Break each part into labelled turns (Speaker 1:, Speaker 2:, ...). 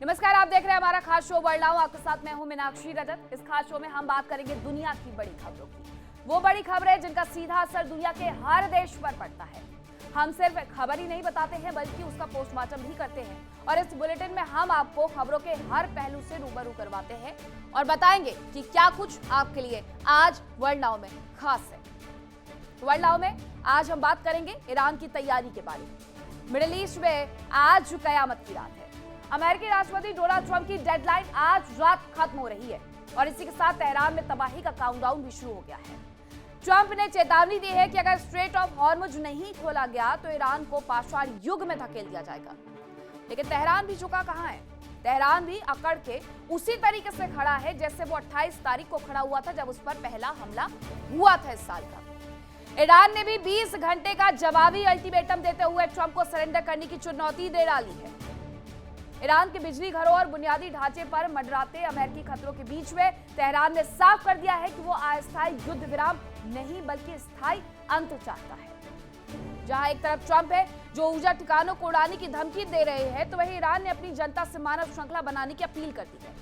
Speaker 1: नमस्कार, आप देख रहे हैं हमारा खास शो वर्ल्ड नाउ। आपके साथ मैं हूं मीनाक्षी रजत। इस खास शो में हम बात करेंगे दुनिया की बड़ी खबरों की। वो बड़ी खबरें जिनका सीधा असर दुनिया के हर देश पर पड़ता है। हम सिर्फ खबर ही नहीं बताते हैं बल्कि उसका पोस्टमार्टम भी करते हैं और इस बुलेटिन में हम आपको खबरों के हर पहलू से रूबरू करवाते हैं और बताएंगे कि क्या कुछ आपके लिए आज वर्ल्ड नाउ में खास है। वर्ल्ड नाउ में आज हम बात करेंगे ईरान की तैयारी के बारे में। मिडिल ईस्ट में आज कयामत की रात है। अमेरिकी राष्ट्रपति डोनाल्ड ट्रंप की डेडलाइन आज रात खत्म हो रही है और इसी के साथ तेहरान में तबाही का काउंटडाउन भी शुरू हो गया है। ट्रंप ने चेतावनी दी है कि अगर स्ट्रेट ऑफ हॉर्मुज नहीं खोला गया तो ईरान को पाषाण युग में धकेल दिया जाएगा। लेकिन तेहरान भी झुका कहां है? तेहरान भी अकड़ के उसी तरीके से खड़ा है जैसे वो 28 तारीख को खड़ा हुआ था जब उस पर पहला हमला हुआ था इस साल का। ईरान ने भी 20 घंटे का जवाबी अल्टीमेटम देते हुए ट्रंप को सरेंडर करने की चुनौती दे डाली है। ईरान के बिजली घरों और बुनियादी ढांचे पर मंडराते अमेरिकी खतरों के बीच में तेहरान ने साफ कर दिया है कि वो अस्थायी युद्ध विराम नहीं बल्कि स्थायी अंत चाहता है। जहां एक तरफ ट्रंप है जो ऊर्जा ठिकानों को उड़ाने की धमकी दे रहे हैं, तो वहीं ईरान ने अपनी जनता से मानव श्रृंखला बनाने की अपील कर दी है।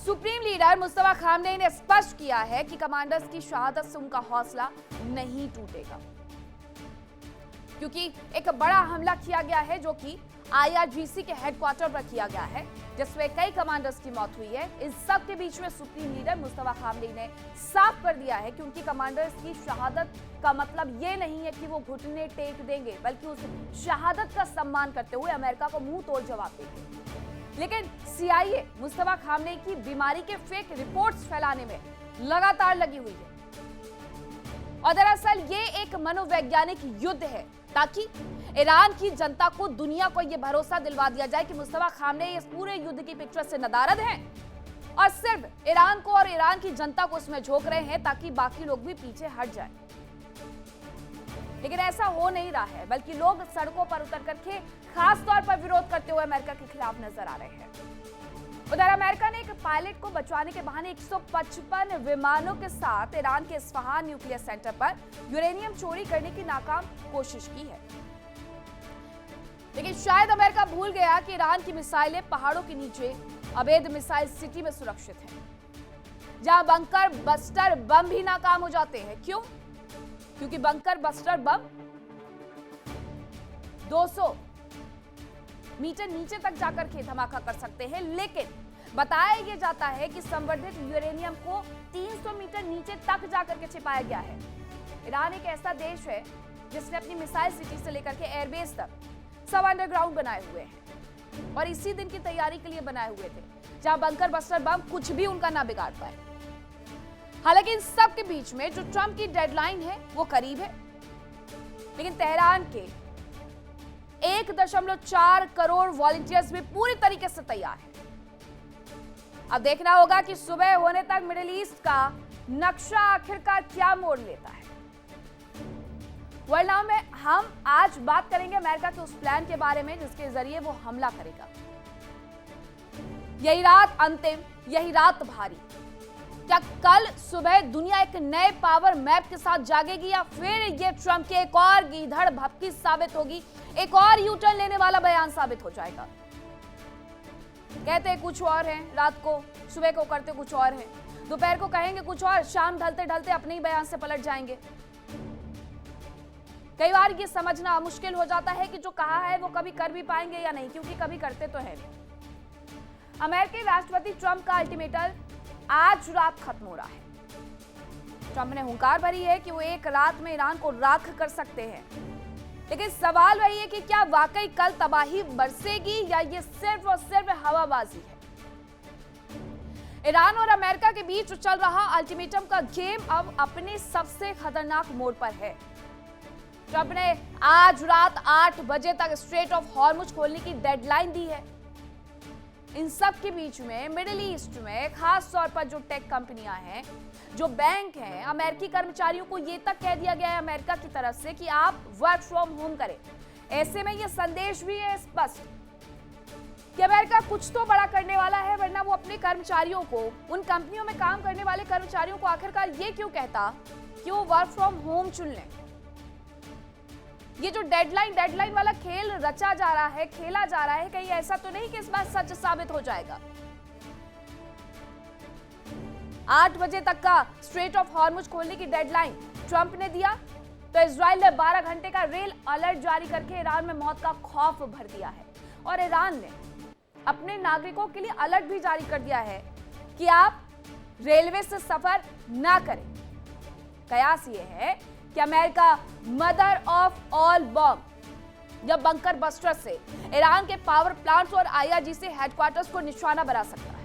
Speaker 1: सुप्रीम लीडर मुस्तफा खामनेई ने स्पष्ट किया है कि कमांडर्स की शहादत से उनका हौसला नहीं टूटेगा, क्योंकि एक बड़ा हमला किया गया है जो कि IRGC के हेडक्वार्टर पर किया गया है जिसमें कई कमांडर्स की मौत हुई है। इस सब के बीच में सुप्रीम लीडर मुस्तफा खामनेई ने साफ कर दिया है कि उनकी कमांडर्स की शहादत का मतलब ये नहीं है कि वो घुटने टेक देंगे, बल्कि उस शहादत का सम्मान करते हुए अमेरिका को मुंह तोड़ जवाब देंगे। लेकिन CIA मुस्तफा खामनेई की बीमारी के फेक रिपोर्ट्स फैलाने में लगातार लगी हुई है और दरअसल ये एक मनोवैज्ञानिक युद्ध है ताकि ईरान की जनता को, दुनिया को यह भरोसा दिलवा दिया जाए कि मुस्तफा खामनेई इस पूरे युद्ध की पिक्चर से नदारद हैं और सिर्फ ईरान को और ईरान की जनता को उसमें झोंक रहे हैं ताकि बाकी लोग भी पीछे हट जाएं। लेकिन ऐसा हो नहीं रहा है, बल्कि लोग सड़कों पर उतर करके खास तौर पर विरोध करते हुए अमेरिका के खिलाफ नजर आ रहे हैं। उधर अमेरिका ने एक पायलट को बचवाने के बहाने 155 विमानों के साथ ईरान के इस्फहान न्यूक्लियर सेंटर पर यूरेनियम चोरी करने की नाकाम कोशिश की है। लेकिन शायद अमेरिका भूल गया कि ईरान की मिसाइलें पहाड़ों के नीचे अवैध मिसाइल सिटी में सुरक्षित हैं, जहां बंकर बस्टर बम भी नाकाम हो जाते हैं। क्यों? क्योंकि बंकर बस्टर बम 200 मीटर नीचे तक जाकर के धमाका कर सकते हैं, लेकिन बताया यह जाता है कि संवर्धित यूरेनियम को 300 मीटर नीचे तक जाकर के छिपाया गया है। ईरान एक ऐसा देश है जिसने अपनी मिसाइल सिटी से लेकर के एयरबेस तक सब अंडरग्राउंड बनाए हुए हैं और इसी दिन की तैयारी के लिए बनाए हुए थे, जहां बंकर बस्टर बम कुछ भी उनका ना बिगाड़ पाए। हालांकि इन सब के बीच में जो ट्रंप की डेडलाइन है वो करीब है, लेकिन तेहरान के 1.4 करोड़ वॉलंटियर्स भी पूरी तरीके से तैयार हैं। अब देखना होगा कि सुबह होने तक मिडिल ईस्ट का नक्शा आखिरकार क्या मोड़ लेता है। वर्ल्ड नाउ में हम आज बात करेंगे अमेरिका के उस प्लान के बारे में जिसके जरिए वो हमला करेगा। यही रात अंतिम, यही रात भारी। क्या कल सुबह दुनिया एक नए पावर मैप के साथ जागेगी या फिर ये ट्रंप के एक और गीधड़ भपकी साबित होगी, एक और यू टर्न लेने वाला बयान साबित हो जाएगा? कहते कुछ और हैं रात को, सुबह को करते कुछ और हैं, दोपहर को कहेंगे कुछ और, शाम ढलते ढलते अपने ही बयान से पलट जाएंगे। कई बार ये समझना मुश्किल हो जाता है कि जो कहा है वो कभी कर भी पाएंगे या नहीं, क्योंकि कभी करते तो है नहीं। अमेरिकी राष्ट्रपति ट्रंप का अल्टीमेटम आज रात खत्म हो रहा है। ट्रंप ने हुंकार भरी है कि वो एक रात में ईरान को राख कर सकते हैं, लेकिन सवाल वही है कि क्या वाकई कल तबाही बरसेगी या ये सिर्फ और सिर्फ हवाबाजी है। ईरान और अमेरिका के बीच चल रहा अल्टीमेटम का गेम अब अपने सबसे खतरनाक मोड़ पर है। ट्रंप ने आज रात 8 बजे तक स्ट्रेट ऑफ हॉर्मुज खोलने की डेडलाइन दी है। इन सब के बीच में मिडिल ईस्ट में खास तौर पर जो टेक कंपनियां हैं, जो बैंक हैं, अमेरिकी कर्मचारियों को यह तक कह दिया गया है अमेरिका की तरफ से कि आप वर्क फ्रॉम होम करें। ऐसे में यह संदेश भी है स्पष्ट कि अमेरिका कुछ तो बड़ा करने वाला है, वरना वो अपने कर्मचारियों को, उन कंपनियों में काम करने वाले कर्मचारियों को आखिरकार ये क्यों कहता कि वो वर्क फ्रॉम होम चुन लें। ये जो डेडलाइन वाला खेल रचा जा रहा है, खेला जा रहा है, कहीं ऐसा तो नहीं कि इस बार सच साबित हो जाएगा? 8 बजे तक का स्ट्रेट ऑफ हॉर्मुज खोलने की डेडलाइन ट्रंप ने दिया, तो इजराइल ने 12 घंटे का रेल अलर्ट जारी करके ईरान में मौत का खौफ भर दिया है। और ईरान ने अपने नागरिकों के लिए अलर्ट भी जारी कर दिया है कि आप रेलवे से सफर ना करें। कयास ये है कि America mother of all bomb या बंकर बस्टर से ईरान के पावर प्लांट्स और आईआरजीसी हेडक्वार्टर्स को निशाना बना सकता है।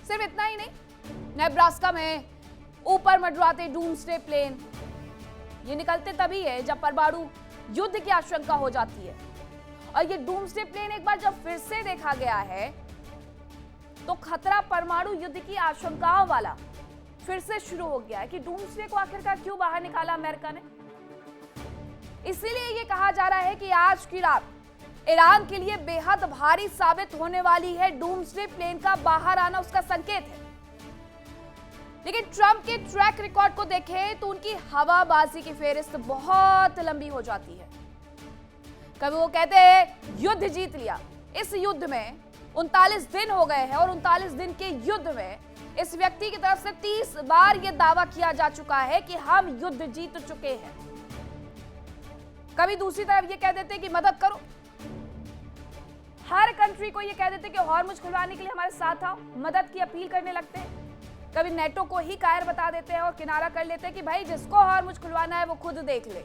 Speaker 1: सिर्फ इतना ही नहीं, नेब्रास्का में ऊपर मंडराते डूम्सडे प्लेन ये निकलते तभी है जब परमाणु युद्ध की आशंका हो जाती है। और ये डूम्सडे प्लेन एक बार जब फिर से देखा गया है तो खतरा परमाणु युद्ध की आशंकाओं वाला फिर से शुरू हो गया है कि डूम्सडे को आखिरकार क्यों बाहर निकाला अमेरिका ने। इसीलिए ये कहा जा रहा है कि आज की रात ईरान के लिए बेहद भारी साबित होने वाली है। डूम्सडे प्लेन का बाहर आना उसका संकेत है। लेकिन ट्रंप के ट्रैक रिकॉर्ड को देखें तो उनकी हवाबाजी की फेहरिस्त बहुत लंबी हो जाती है। कभी वो कहते हैं युद्ध जीत लिया, इस युद्ध में 39 दिन हो गए हैं और 39 दिन के युद्ध में इस व्यक्ति की तरफ से 30 बार यह दावा किया जा चुका है कि हम युद्ध जीत चुके हैं। कभी दूसरी तरफ ये कह देते हैं कि मदद करो, हर कंट्री को ये कह देते कि हॉर्मुज खुलवाने के लिए हमारे साथ आओ, मदद की अपील करने लगते हैं। कभी नेटो को ही कायर बता देते हैं और किनारा कर लेते हैं कि भाई जिसको हॉर्मुज खुलवाना है वो खुद देख ले,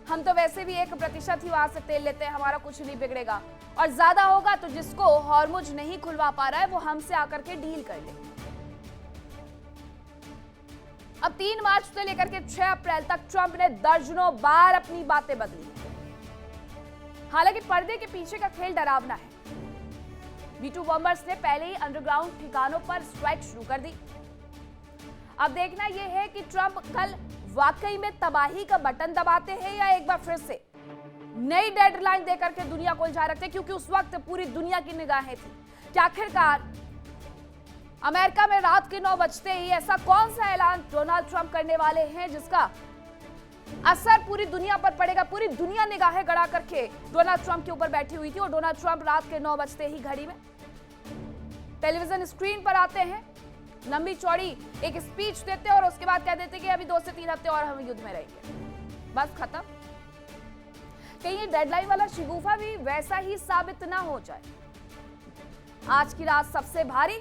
Speaker 1: हम तो वैसे भी 1% ही वहां से तेल लेते हैं, हमारा कुछ नहीं बिगड़ेगा, और ज्यादा होगा तो जिसको हॉर्मुज नहीं खुलवा पा रहा है वो हमसे आकर के डील कर ले। अब 3 मार्च से लेकर के 6 अप्रैल तक ट्रंप ने दर्जनों बार अपनी बातें बदली। हालांकि पर्दे के पीछे का खेल डरावना है। B-2 बॉम्बर्स ने पहले ही अंडरग्राउंड ठिकानों पर स्ट्राइक शुरू कर दी। अब देखना यह है कि ट्रंप कल वाकई में तबाही का बटन दबाते हैं या एक बार फिर से नई डेडलाइन देकर के दुनिया को उलझा रखते हैं, क्योंकि उस वक्त पूरी दुनिया की निगाहें थी कि आखिरकार अमेरिका में रात के 9 बजते ही ऐसा कौन सा ऐलान डोनाल्ड ट्रंप करने वाले हैं जिसका असर पूरी दुनिया पर पड़ेगा। पूरी दुनिया निगाहें गड़ा करके डोनाल्ड ट्रंप के ऊपर बैठी हुई थी और डोनाल्ड ट्रंप रात के 9 बजते ही घड़ी में टेलीविजन स्क्रीन पर आते हैं, लंबी चौड़ी एक स्पीच देते हैं और उसके बाद कह देते कि अभी 2 से 3 हफ्ते और हम युद्ध में रहेंगे, बस खत्म। कहीं ये डेडलाइन वाला शिगुफा भी वैसा ही साबित ना हो जाए। आज की रात सबसे भारी,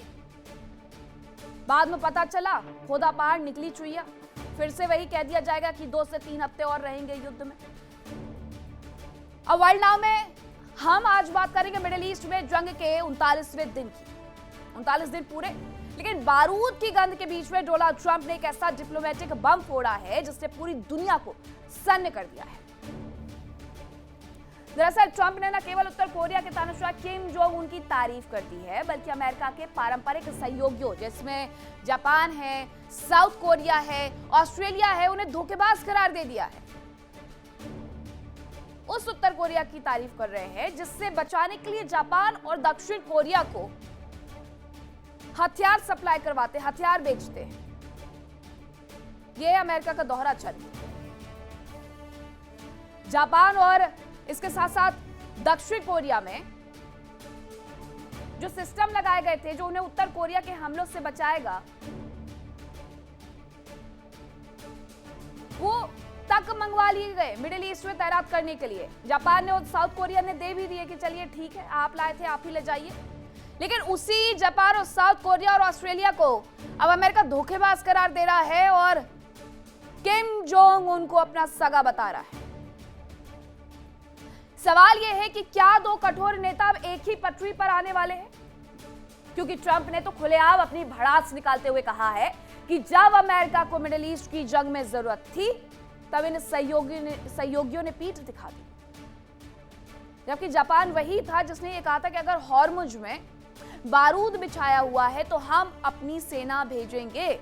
Speaker 1: बाद में पता चला खोदा पहाड़ निकली चुईया, फिर से वही कह दिया जाएगा कि 2 से 3 हफ्ते और रहेंगे युद्ध में। अब वर्ल्ड नाउ में हम आज बात करेंगे मिडिल ईस्ट में जंग के 39वें दिन की। 39 दिन पूरे, लेकिन बारूद की गंध के बीच में डोनाल्ड ट्रंप ने एक ऐसा डिप्लोमेटिक बम फोड़ा है जिसने पूरी दुनिया को सन्न कर दिया है। दरअसल ट्रंप ने न केवल उत्तर कोरिया के तानाशाह किम जोंग उन की तारीफ कर दी है, बल्कि अमेरिका के पारंपरिक सहयोगियों जिसमें जापान है, साउथ कोरिया है, ऑस्ट्रेलिया है, उन्हें धोखेबाज करार दे दिया है। उस उत्तर कोरिया की तारीफ कर रहे हैं जिससे बचाने के लिए जापान और दक्षिण कोरिया को हथियार सप्लाई करवाते, हथियार बेचते हैं। यह अमेरिका का दोहरा चरित्र। जापान और इसके साथ साथ दक्षिण कोरिया में जो सिस्टम लगाए गए थे जो उन्हें उत्तर कोरिया के हमलों से बचाएगा, वो तक मंगवा लिए गए मिडिल ईस्ट में तैनात करने के लिए। जापान ने और साउथ कोरिया ने दे भी दिए कि चलिए ठीक है, आप लाए थे आप ही ले जाइए। लेकिन उसी जापान और साउथ कोरिया और ऑस्ट्रेलिया को अब अमेरिका धोखेबाज करार दे रहा है और किम जोंग उनको अपना सगा बता रहा है। सवाल यह है कि क्या 2 कठोर नेता अब एक ही पटरी पर आने वाले हैं? क्योंकि ट्रंप ने तो खुलेआम अपनी भड़ास निकालते हुए कहा है कि जब अमेरिका को मिडिल ईस्ट की जंग में जरूरत थी तब इन सहयोगियों ने पीठ दिखा दी, जबकि जापान वही था जिसने ये कहा था कि अगर हॉर्मुज में बारूद बिछाया हुआ है तो हम अपनी सेना भेजेंगे।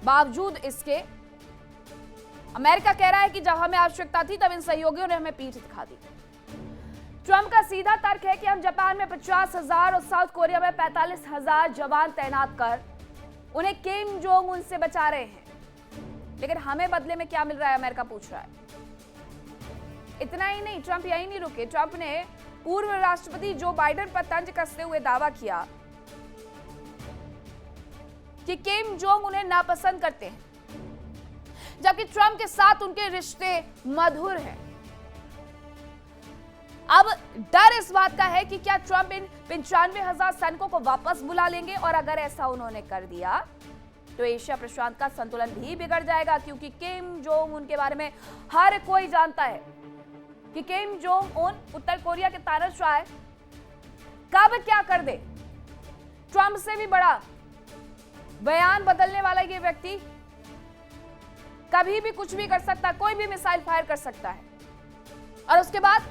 Speaker 1: बावजूद इसके अमेरिका कह रहा है कि जब हमें आवश्यकता थी तब इन सहयोगियों ने हमें पीठ दिखा दी। ट्रंप का सीधा तर्क है कि हम जापान में 50,000 और साउथ कोरिया में 45,000 जवान तैनात कर उन्हें किम जोंग उन से बचा रहे हैं। लेकिन हमें बदले में क्या मिल रहा है, अमेरिका पूछ रहा है। इतना ही नहीं, ट्रंप यही नहीं रुके। ट्रंप ने पूर्व राष्ट्रपति जो बाइडेन पर तंज कसते हुए दावा किया कि किम जोंग उन्हें नापसंद करते हैं, जबकि ट्रंप के साथ उनके रिश्ते मधुर हैं। अब डर इस बात का है कि क्या ट्रंप इन 95,000 सैनिकों को वापस बुला लेंगे, और अगर ऐसा उन्होंने कर दिया तो एशिया प्रशांत का संतुलन भी बिगड़ जाएगा, क्योंकि किम जोंग उन के बारे में हर कोई जानता है कि किम जोंग उन उत्तर कोरिया के तानाशाह कब क्या कर दे। ट्रंप से भी बड़ा बयान बदलने वाला ये व्यक्ति कभी भी कुछ भी कर सकता, कोई भी मिसाइल फायर कर सकता है, और उसके बाद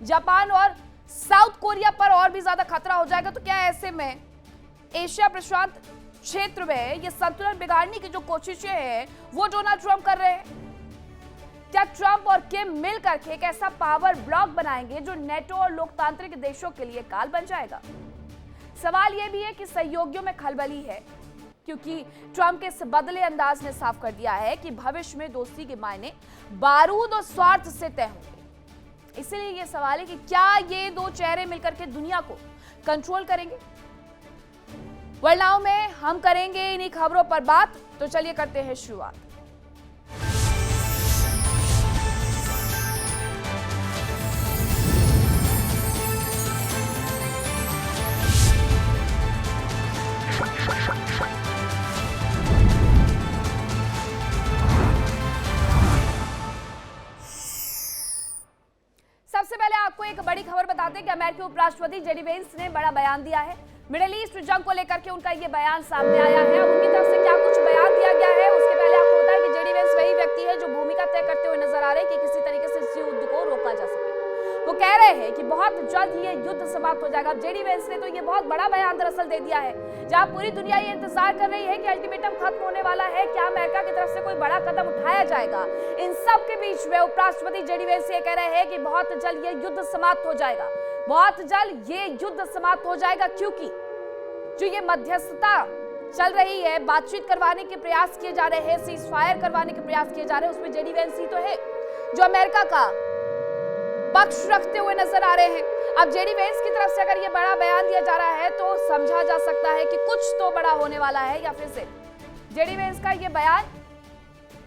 Speaker 1: जापान और साउथ कोरिया पर और भी ज्यादा खतरा हो जाएगा। तो क्या ऐसे में एशिया प्रशांत क्षेत्र में ये संतुलन बिगाड़ने की जो कोशिशें हैं वो डोनाल्ड ट्रंप कर रहे हैं? क्या ट्रंप और किम मिलकर के एक ऐसा पावर ब्लॉक बनाएंगे जो नेटो और लोकतांत्रिक देशों के लिए काल बन जाएगा? सवाल यह भी है कि सहयोगियों में खलबली है, क्योंकि ट्रंप के इस बदले अंदाज ने साफ कर दिया है कि भविष्य में दोस्ती के मायने बारूद और स्वार्थ से तय होंगे। इसलिए यह सवाल है कि क्या ये दो चेहरे मिलकर के दुनिया को कंट्रोल करेंगे? वर्ल्ड में हम करेंगे इन्हीं खबरों पर बात, तो चलिए करते हैं शुरुआत। सबसे पहले आपको एक बड़ी खबर बताते हैं कि अमेरिकी उपराष्ट्रपति जेडी वेंस ने बड़ा बयान दिया है। मिडिल ईस्ट जंग को लेकर के उनका ये बयान सामने आया है। उनकी तरफ से क्या कुछ बयान दिया गया है, उसके पहले आपको बताया कि जेडी वेंस वही व्यक्ति है जो भूमिका तय करते हुए नजर आ रहे हैं कि किसी तरीके से इस युद्ध को रोका जा सके। वो कह रहे हैं कि बहुत जल्द ये युद्ध समाप्त हो जाएगा। अब जेडी वेंस ने तो ये बहुत बड़ा बयान दरअसल दे दिया है, जहां पूरी दुनिया ये इंतजार कर रही है कि अल्टीमेटम खत्म होने वाला है, क्या अमेरिका की तरफ से कोई बड़ा कदम उठाया जाएगा। इन सब के बीच में उपराष्ट्रपति जेडी वेंस ये कह रहे हैं कि बहुत जल्द ये युद्ध समाप्त हो जाएगा, बहुत जल्द ये युद्ध समाप्त हो जाएगा, क्योंकि जो ये मध्यस्थता चल रही है, बातचीत करवाने के प्रयास किए जा रहे हैं, सीज फायर करवाने के प्रयास किए जा रहे हैं, उसमें जेडी वेंस ही तो है जो अमेरिका का पक्ष रखते हुए नजर आ रहे हैं। अब जेडी वेंस की तरफ से अगर ये बड़ा बयान दिया जा रहा है तो समझा जा सकता है कि कुछ तो बड़ा होने वाला है, या फिर से जेडी वेंस का ये बयान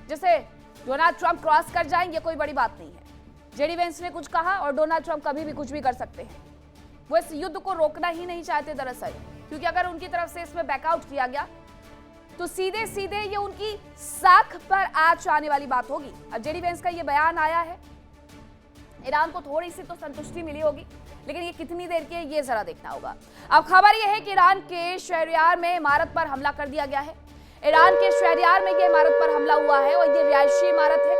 Speaker 1: जैसे डोनाल्ड ट्रंप क्रॉस कर जाए, ये कोई बड़ी बात नहीं है। जेडी वेंस ने कुछ कहा और डोनाल्ड ट्रंप कभी भी कुछ भी कर सकते हैं। वो इस युद्ध को रोकना ही नहीं चाहते दरअसल, क्योंकि अगर उनकी तरफ से इसमें बैकआउट किया गया तो सीधे सीधे ये उनकी साख पर आंच आने वाली बात होगी। अब जेडी वेंस का ये बयान आया है, ईरान को थोड़ी सी तो संतुष्टि मिली होगी, लेकिन ये कितनी देर की है ये जरा देखना होगा। अब खबर ये है कि ईरान के शहरयार में इमारत पर हमला कर दिया गया है। ईरान के शहरयार में ये इमारत पर हमला हुआ है और ये रिहायशी इमारत है।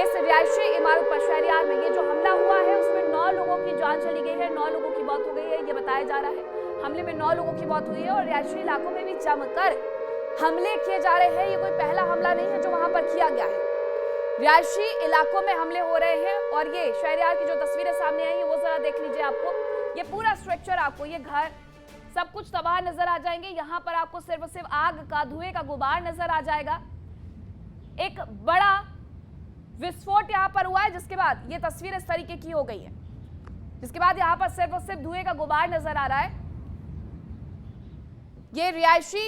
Speaker 1: इस रिहायशी इमारत पर शहरयार में ये जो हमला हुआ है उसमें 9 लोगों की जान चली गई है, 9 लोगों की मौत हो गई है, ये बताया जा रहा है। हमले में 9 लोगों की मौत हुई है और रिहायशी इलाकों में भी जमकर हमले किए जा रहे हैं। ये कोई पहला हमला नहीं है जो वहां पर किया गया है। रिहायशी इलाकों में हमले हो रहे हैं और ये शहरयार की जो तस्वीरें सामने आई है वो जरा देख लीजिए। आपको ये पूरा स्ट्रक्चर, आपको ये घर सब कुछ तबाह नजर आ जाएंगे। यहाँ पर आपको सिर्फ और सिर्फ आग का, धुएं का गुबार नजर आ जाएगा। एक बड़ा विस्फोट यहाँ पर हुआ है, जिसके बाद ये तस्वीर इस तरीके की हो गई है, जिसके बाद यहाँ पर सिर्फ और सिर्फ धुएं का गुबार नजर आ रहा है। ये रिहायशी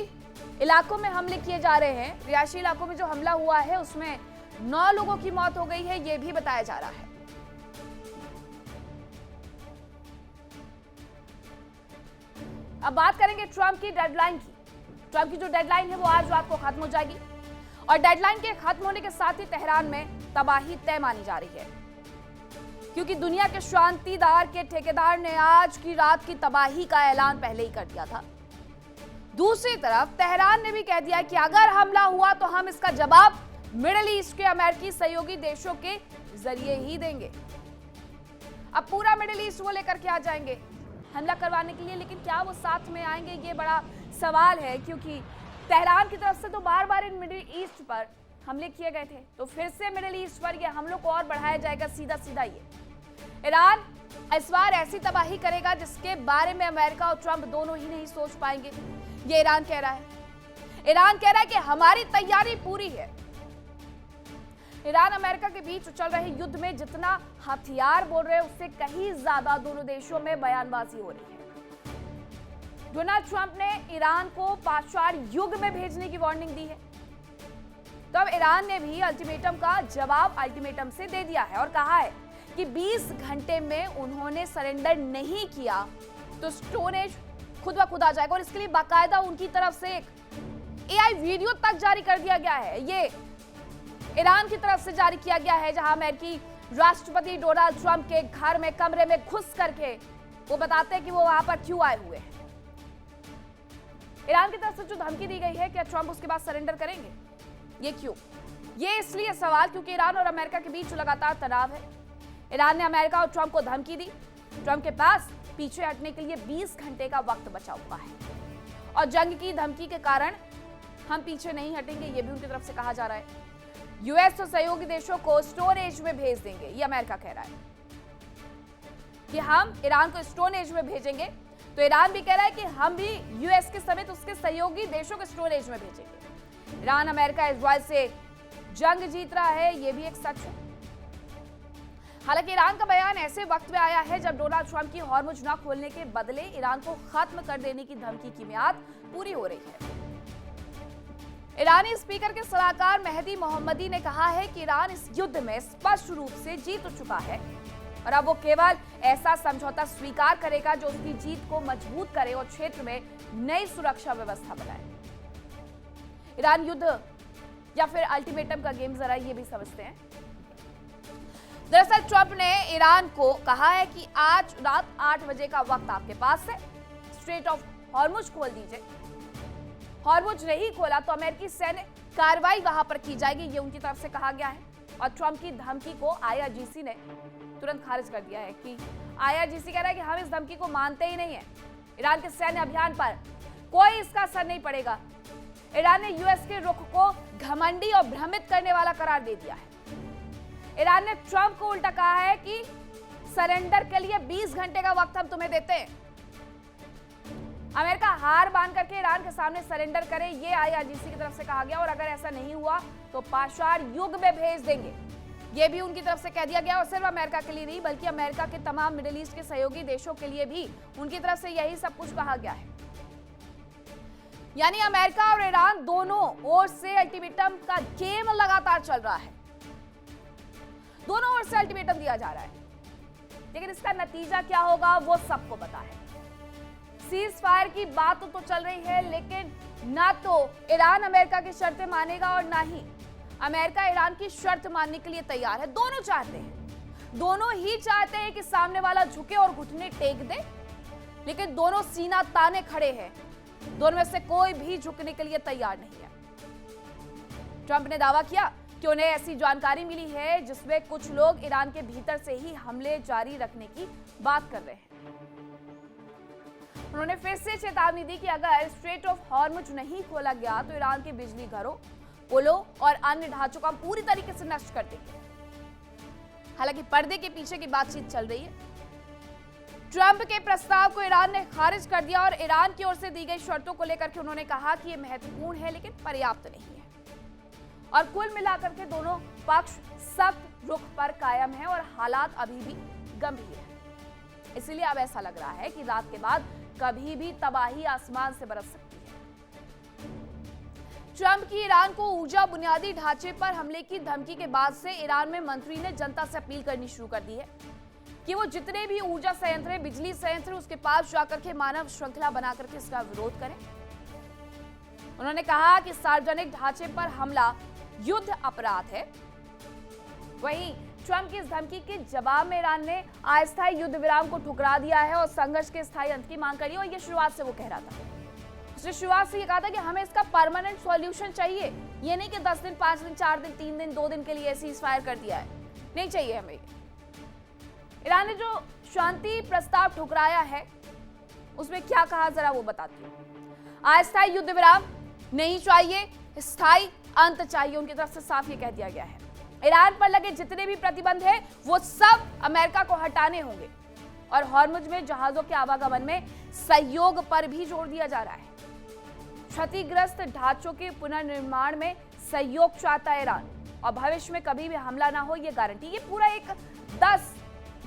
Speaker 1: इलाकों में हमले किए जा रहे हैं। रिहायशी इलाकों में जो हमला हुआ है उसमें 9 लोगों की मौत हो गई है, यह भी बताया जा रहा है। अब बात करेंगे ट्रंप की डेडलाइन की। ट्रंप की जो डेडलाइन है वो आज रात को खत्म हो जाएगी और डेडलाइन के खत्म होने के साथ ही तेहरान में तबाही तय मानी जा रही है, क्योंकि दुनिया के शांतिदार के ठेकेदार ने आज की रात की तबाही का ऐलान पहले ही कर दिया था। दूसरी तरफ तेहरान ने भी कह दिया कि अगर हमला हुआ तो हम इसका जवाब मिडिल ईस्ट के अमेरिकी सहयोगी देशों के जरिए ही देंगे। अब पूरा मिडिल ईस्ट वो लेकर के आ जाएंगे हमला करवाने के लिए, लेकिन क्या वो साथ में आएंगे ये बड़ा सवाल है, क्योंकि तेहरान की तरफ से तो बार बार इन मिडिल ईस्ट पर हमले किए गए थे, तो फिर से मिडिल ईस्ट पर ये हमलों को और बढ़ाया जाएगा। सीधा सीधा ये ईरान इस बार ऐसी तबाही करेगा जिसके बारे में अमेरिका और ट्रंप दोनों ही नहीं सोच पाएंगे, ये ईरान कह रहा है। ईरान कह रहा है कि हमारी तैयारी पूरी है, ईरान अमेरिका के बीच चल रहे युद्ध में जितना हथियार बोल रहे हैं उससे कहीं ज्यादा दोनों देशों में बयानबाजी हो रही है। डोनाल्ड ट्रंप ने ईरान को पाषाण युग में भेजने की वार्निंग दी है। तो अब ईरान ने भी अल्टीमेटम का जवाब अल्टीमेटम से दे दिया है और कहा है कि 20 घंटे में उन्होंने सरेंडर नहीं किया तो स्टोन एज खुद ब खुद आ जाएगा। और इसके लिए बाकायदा उनकी तरफ से एक एआई वीडियो तक जारी कर दिया गया है। ये ईरान की तरफ से जारी किया गया है, जहां अमेरिकी राष्ट्रपति डोनाल्ड ट्रंप के घर में कमरे में घुस करके वो बताते हैं कि वो वहां पर क्यों आए हुए हैं। ईरान की तरफ से जो धमकी दी गई है, क्या ट्रंप उसके बाद सरेंडर करेंगे? ये क्यों? ये इसलिए सवाल क्योंकि ईरान और अमेरिका के बीच लगातार तनाव है। ईरान ने अमेरिका और ट्रंप को धमकी दी। ट्रंप के पास पीछे हटने के लिए 20 घंटे का वक्त बचा हुआ है और जंग की धमकी के कारण हम पीछे नहीं हटेंगे, ये भी उनकी तरफ से कहा जा रहा है। यूएस और सहयोगी देशों को स्टोन एज में भेज देंगे, ये अमेरिका कह रहा है कि हम ईरान को स्टोन एज में भेजेंगे। तो ईरान भी कह रहा है कि हम भी यूएस के समेत उसके सहयोगी देशों को स्टोन एज में भेजेंगे। ईरान अमेरिका इजराइल से जंग जीत रहा है, ये भी एक सच है। हालांकि ईरान का बयान ऐसे वक्त में आया है जब डोनाल्ड ट्रंप की हॉर्मुज न खोलने के बदले ईरान को खत्म कर देने की धमकी की मियाद पूरी हो रही है। ईरानी स्पीकर के सलाहकार मेहदी मोहम्मदी ने कहा है कि ईरान इस युद्ध में स्पष्ट रूप से जीत चुका है और अब वो केवल ऐसा समझौता स्वीकार करेगा जो उसकी जीत को मजबूत करे और क्षेत्र में नई सुरक्षा व्यवस्था बनाए। ईरान युद्ध या फिर अल्टीमेटम का गेम, जरा ये भी समझते हैं। दरअसल ट्रंप ने ईरान को कहा है कि आज रात 8 बजे का वक्त आपके पास है, स्ट्रेट ऑफ हॉर्मुज खोल दीजिए। हॉर्मुज नहीं खोला तो अमेरिकी सैन्य कार्रवाई वहां पर की जाएगी, ये उनकी तरफ से कहा गया है। और ट्रंप की धमकी को आईआरजीसी ने तुरंत खारिज कर दिया है कि आईआरजीसी कह रहा है कि हम इस धमकी को मानते ही नहीं है। ईरान के सैन्य अभियान पर कोई इसका असर नहीं पड़ेगा। ईरान ने यूएस के रुख को घमंडी और भ्रमित करने वाला करार दे दिया है। ईरान ने ट्रंप को उल्टा कहा है कि सरेंडर के लिए 20 घंटे का वक्त हम तुम्हें देते हैं। अमेरिका हार मान करके ईरान के सामने सरेंडर करे, ये आईआरजीसी की तरफ से कहा गया। और अगर ऐसा नहीं हुआ तो पाषाण युग में भेज देंगे, ये भी उनकी तरफ से कह दिया गया। और सिर्फ अमेरिका के लिए नहीं बल्कि अमेरिका के तमाम मिडिल ईस्ट के सहयोगी देशों के लिए भी उनकी तरफ से यही सब कुछ कहा गया है। यानी अमेरिका और ईरान दोनों ओर से अल्टीमेटम का गेम लगातार चल रहा है। दोनों ओर से अल्टीमेटम दिया जा रहा है, लेकिन इसका नतीजा क्या होगा वो सबको पता है। सीज फायर की बात तो चल रही है, लेकिन ना तो ईरान अमेरिका की शर्तें मानेगा और ना ही अमेरिका ईरान की शर्त मानने के लिए तैयार है। दोनों चाहते हैं, दोनों ही चाहते हैं कि सामने वाला झुके और घुटने टेक दे, लेकिन दोनों सीना ताने खड़े हैं। दोनों में से कोई भी झुकने के लिए तैयार नहीं है। ट्रंप ने दावा किया कि उन्हें ऐसी जानकारी मिली है जिसमें कुछ लोग ईरान के भीतर से ही हमले जारी रखने की बात कर रहे हैं। उन्होंने फिर से चेतावनी दी कि अगर स्ट्रेट ऑफ हॉर्मुज नहीं खोला गया तो ईरान के बिजली घरों, पुलों और अन्य ढांचों को हम पूरी तरीके से नष्ट कर देंगे। हालांकि पर्दे के पीछे की बातचीत चल रही है। ट्रंप के प्रस्ताव को ईरान ने खारिज कर दिया और ईरान की ओर से दी गई शर्तों को लेकर के उन्होंने कहा कि यह महत्वपूर्ण है लेकिन पर्याप्त नहीं है। और कुल मिलाकर के दोनों पक्ष सख्त रुख पर कायम है और हालात अभी भी गंभीर है। इसलिए अब ऐसा लग रहा है कि रात के बाद कभी भी तबाही आसमान से बरस सकती है। ट्रंप की ईरान को ऊर्जा बुनियादी ढांचे पर हमले की धमकी के बाद से ईरान में मंत्री ने जनता से अपील करनी शुरू कर दी है कि वो जितने भी ऊर्जा संयंत्र, बिजली संयंत्र, उसके पास जाकर के मानव श्रृंखला बनाकर के इसका विरोध करें। उन्होंने कहा कि सार्वजनिक ढांचे पर हमला युद्ध अपराध है। वहीं ट्रंप की इस धमकी के जवाब में ईरान ने अस्थायी युद्ध विराम को ठुकरा दिया है और संघर्ष के स्थायी अंत की मांग करी। और ये शुरुआत से वो कह रहा था, उसने शुरुआत से ये कहा था कि हमें इसका परमानेंट सॉल्यूशन चाहिए। ये नहीं कि 10 दिन, 5 दिन, 4 दिन, 3 दिन, 2 दिन के लिए सीज फायर कर दिया है, नहीं चाहिए हमें। ईरान ने जो शांति प्रस्ताव ठुकराया है उसमें क्या कहा जरा वो बताती हूँ। अस्थायी युद्ध विराम नहीं चाहिए, स्थायी अंत चाहिए, उनकी तरफ से साफ ये कह दिया गया है। ईरान पर लगे जितने भी प्रतिबंध हैं वो सब अमेरिका को हटाने होंगे और हॉर्मुज में जहाजों के आवागमन में सहयोग पर भी जोर दिया जा रहा है। क्षतिग्रस्त ढांचों के पुनर्निर्माण में सहयोग चाहता है ईरान और भविष्य में कभी भी हमला ना हो, ये गारंटी। ये पूरा एक 10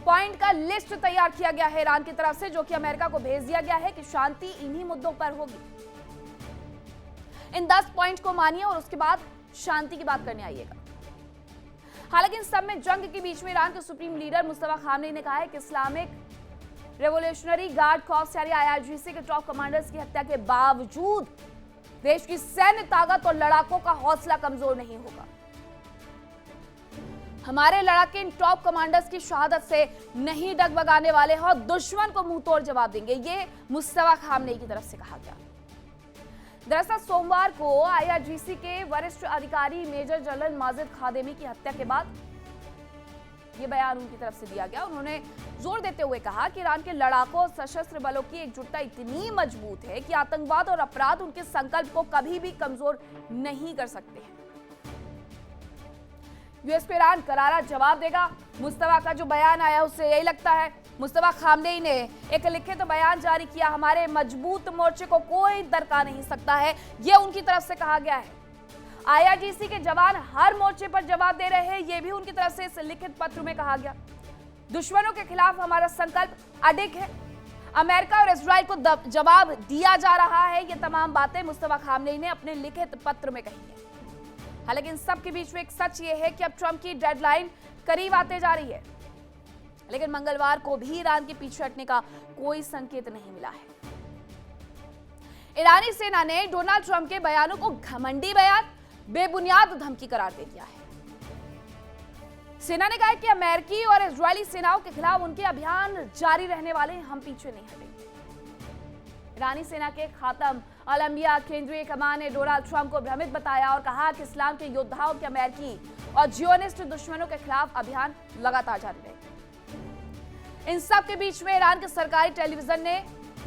Speaker 1: पॉइंट का लिस्ट तैयार किया गया है ईरान की तरफ से, जो कि अमेरिका को भेज दिया गया है कि शांति इन्हीं मुद्दों पर होगी। इन 10 पॉइंट को मानिए और उसके बाद शांति की बात करने आइएगा। हालांकि इन सब में जंग के बीच में ईरान के सुप्रीम लीडर मुस्तफा खामनेई ने कहा है कि इस्लामिक रेवोल्यूशनरी गार्ड कॉर्प्स यानी IRGC के टॉप कमांडर्स की हत्या के बावजूद देश की सैन्य ताकत और लड़ाकों का हौसला कमजोर नहीं होगा। हमारे लड़ाके इन टॉप कमांडर्स की शहादत से नहीं डगमगाने वाले हैं और दुश्मन को मुंह तोड़ जवाब देंगे, ये मुस्तफा खामनेई की तरफ से कहा गया। दरअसल सोमवार को IRGC के वरिष्ठ अधिकारी मेजर जनरल माजिद खादेमी की हत्या के बाद ये बयान उनकी तरफ से दिया गया। उन्होंने जोर देते हुए कहा कि ईरान के लड़ाकों और सशस्त्र बलों की एकजुटता इतनी मजबूत है कि आतंकवाद और अपराध उनके संकल्प को कभी भी कमजोर नहीं कर सकते हैं। यूएस को ईरान करारा जवाब देगा। मुस्तफा का जो बयान आया उससे यही लगता है। मुस्तफा खामनेई ने एक लिखित बयान जारी किया, हमारे मजबूत मोर्चे को कोई दरका नहीं सकता है, यह उनकी तरफ से कहा गया है। IRGC के जवान हर मोर्चे पर जवाब दे रहे हैं, यह भी उनकी तरफ से इस लिखित पत्र में कहा गया। दुश्मनों के खिलाफ हमारा संकल्प अडिग है। अमेरिका और इजराइल को जवाब दिया जा रहा है। ये तमाम बातें मुस्तफा खामनेई ने अपने लिखित पत्र में कही है। हालांकि इन सब के बीच में एक सच ये है कि अब ट्रंप की डेडलाइन करीब आते जा रही है, लेकिन मंगलवार को भी ईरान के पीछे हटने का कोई संकेत नहीं मिला है। ईरानी सेना ने डोनाल्ड ट्रंप के बयानों को घमंडी बयान, बेबुनियाद धमकी करार दे दिया है। सेना ने कहा कि अमेरिकी और इजरायली सेनाओं के खिलाफ उनके अभियान जारी रहने वाले हैं, हम पीछे नहीं हटेंगे। ईरानी सेना के खातम अल-अंबिया केंद्रीय कमान ने डोनाल्ड ट्रंप को भ्रमित बताया और कहा कि इस्लाम के योद्धाओं के अमेरिकी और जियोनिस्ट दुश्मनों के खिलाफ अभियान लगातार जारी रहेगा। इन सब के बीच में ईरान के सरकारी टेलीविजन ने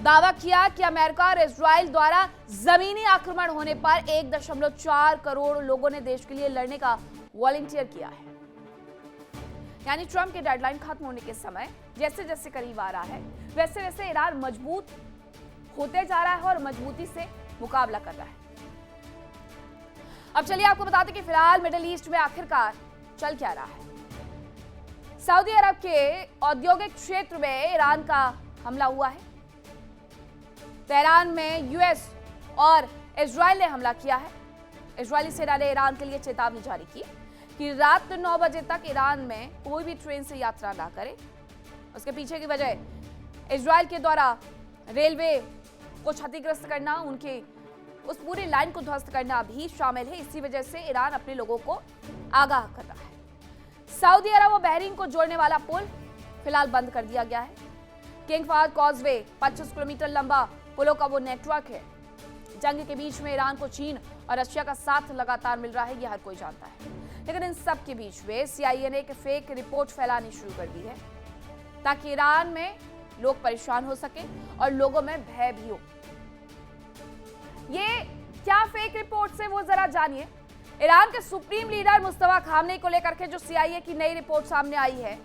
Speaker 1: दावा किया कि अमेरिका और इजराइल द्वारा जमीनी आक्रमण होने पर 1.4 करोड़ लोगों ने देश के लिए लड़ने का वॉलंटियर किया है। यानी ट्रंप की डेडलाइन खत्म होने के समय जैसे जैसे करीब आ रहा है, वैसे वैसे ईरान मजबूत होते जा रहा है और मजबूती से मुकाबला कर रहा है। अब चलिए आपको बता दें कि फिलहाल मिडिल ईस्ट में आखिरकार चल क्या रहा है। सऊदी अरब के औद्योगिक क्षेत्र में ईरान का हमला हुआ है। तेहरान में यूएस और इजराइल ने हमला किया है। इजरायली सेना ने ईरान के लिए चेतावनी जारी की कि रात 9 बजे तक ईरान में कोई भी ट्रेन से यात्रा ना करे। उसके पीछे की वजह इजराइल के द्वारा रेलवे को क्षतिग्रस्त करना, उनके उस पूरी लाइन को ध्वस्त करना भी शामिल है। इसी वजह से ईरान अपने लोगों को आगाह कर रहा है। सऊदी अरब और बहरीन को जोड़ने वाला पुल फिलहाल बंद कर दिया गया है। किंग फहद कॉजवे 25 किलोमीटर लंबा पुलों का वो नेटवर्क है। जंग के बीच में ईरान को चीन और रशिया का साथ लगातार मिल रहा है, यह हर कोई जानता है। लेकिन इन सब के बीच में CIA ने एक फेक रिपोर्ट फैलानी शुरू कर दी है ताकि ईरान में लोग परेशान हो सके और लोगों में भय भी हो। ये क्या फेक रिपोर्ट से वो जरा जानिए। ईरान के सुप्रीम लीडर मुस्तफा खामनेई को लेकर के जो CIA की नई रिपोर्ट सामने आई है,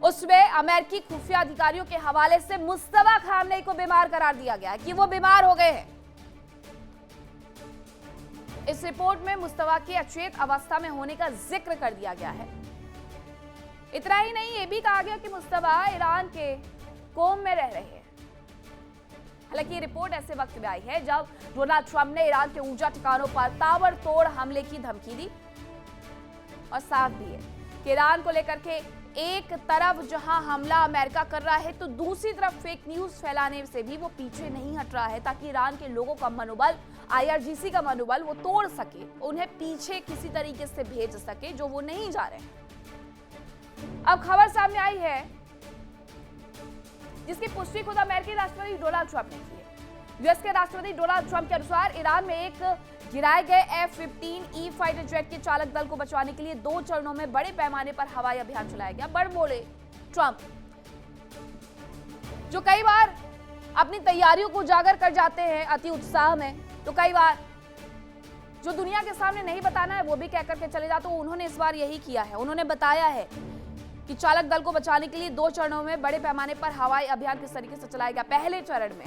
Speaker 1: उसमें अमेरिकी खुफिया अधिकारियों के हवाले से मुस्तफा खामनेई को बीमार करार दिया गया है कि वो बीमार हो गए हैं। इस रिपोर्ट में मुस्तफा के अचेत अवस्था में होने का जिक्र कर दिया गया है। इतना ही नहीं, ये भी कहा गया कि मुस्तफा ईरान के कोम में रह रहे हैं। हालांकि ये रिपोर्ट ऐसे वक्त में आई है जब डोनाल्ड ट्रंप ने ईरान के ऊर्जा ठिकानों पर ताबड़तोड़ हमले की धमकी दी और साफ भी है कि ईरान को लेकर के एक तरफ जहां हमला अमेरिका कर रहा है, तो दूसरी तरफ फेक न्यूज फैलाने से भी वो पीछे नहीं हट रहा है ताकि ईरान के लोगों का मनोबल, IRGC का मनोबल वो तोड़ सके, उन्हें पीछे किसी तरीके से भेज सके जो वो नहीं जा रहे हैं। अब खबर सामने आई है जिसकी पुष्टि खुद अमेरिकी राष्ट्रपति डोनाल्ड ट्रंप ने की है। यूएस के राष्ट्रपति डोनाल्ड ट्रंप के अनुसार ईरान में एक गिराए गए F-15E फाइटर जेट के चालक दल को बचाने के लिए 2 चरणों में बड़े पैमाने पर हवाई अभियान चलाया गया। बड़ बोले ट्रंप, जो कई बार अपनी तैयारियों को उजागर कर जाते हैं अति उत्साह में, तो कई बार जो दुनिया के सामने नहीं बताना है वो भी कह करके चले जाते। उन्होंने इस बार यही किया है। उन्होंने बताया है कि चालक दल को बचाने के लिए 2 चरणों में बड़े पैमाने पर हवाई अभियान किस तरीके से चलाया गया। पहले चरण में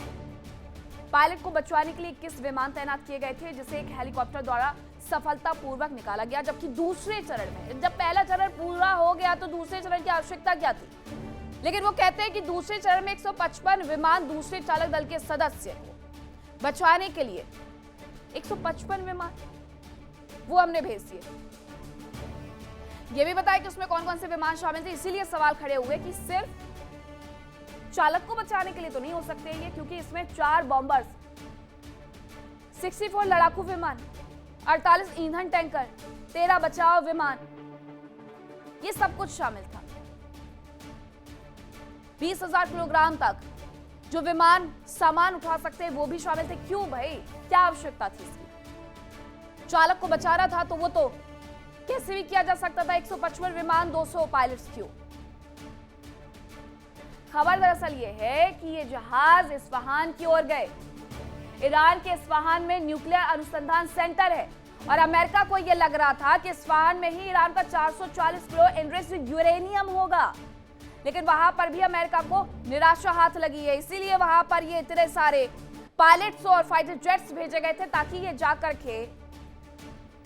Speaker 1: पायलट को बचवाने के लिए 21 विमान तैनात किए गए थे, जिसे एक हेलीकॉप्टर द्वारा सफलतापूर्वक निकाला गया, जबकि दूसरे चरण में, जब पहला चरण पूरा हो गया तो दूसरे चरण की आवश्यकता क्या थी? लेकिन वो कहते हैं कि दूसरे चरण में 155 विमान दूसरे चालक दल के सदस्य को बचाने के लिए 155 विमान वो हमने भेज दिए। ये भी बताया कि उसमें कौन कौन से विमान शामिल थे। इसीलिए सवाल खड़े हुए कि सिर्फ चालक को बचाने के लिए तो नहीं हो सकते ये, क्योंकि इसमें 4 बॉम्बर्स, 64 लड़ाकू विमान, 48 ईंधन टैंकर, 13 बचाव विमान, ये सब कुछ शामिल था। 20,000 किलोग्राम तक जो विमान सामान उठा सकते हैं वो भी शामिल थे। क्यों भाई, क्या आवश्यकता थी इसकी? चालक को बचाना था तो वो तो कैसे भी किया जा सकता था। 155 विमान, 200 पायलट्स क्यों? खबर दरअसल ये है कि ये जहाज इस्फहान की ओर गए। ईरान के इस्फहान में न्यूक्लियर अनुसंधान सेंटर है और अमेरिका को यह लग रहा था कि इस्फहान में ही ईरान का 440 किलो एनरिच्ड यूरेनियम होगा, लेकिन वहां पर भी अमेरिका को निराशा हाथ लगी है। इसीलिए वहां पर ये इतने सारे पायलट्स और फाइटर जेट्स भेजे गए थे ताकि ये जाकर के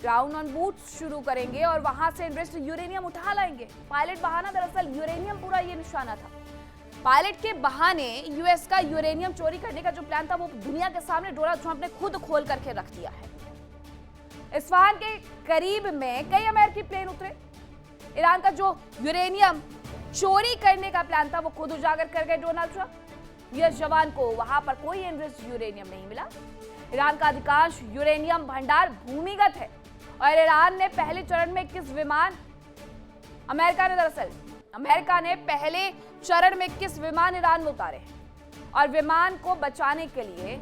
Speaker 1: ग्राउंड ऑन बूट्स शुरू करेंगे और वहां से एनरिच्ड यूरेनियम उठा लाएंगे। पायलट बहाना दरअसल यूरेनियम पूरा ये निशाना था। पायलट के बहाने यूएस का यूरेनियम चोरी करने का जो प्लान था वो दुनिया के सामने डोनाल्ड ट्रंप ने खुद खोल करके रख दिया है। इस्फहान के करीब में कई अमेरिकी प्लेन उतरे। ईरान का जो यूरेनियम चोरी करने का प्लान था वो खुद उजागर कर गए डोनाल्ड ट्रंप। यूएस जवान को वहां पर कोई एनरिच्ड यूरेनियम नहीं मिला। ईरान का अधिकांश यूरेनियम भंडार भूमिगत है और ईरान ने पहले चरण में 21 विमान, अमेरिका ने पहले चरण में 21 विमान ईरान में उतारे और विमान को बचाने के लिए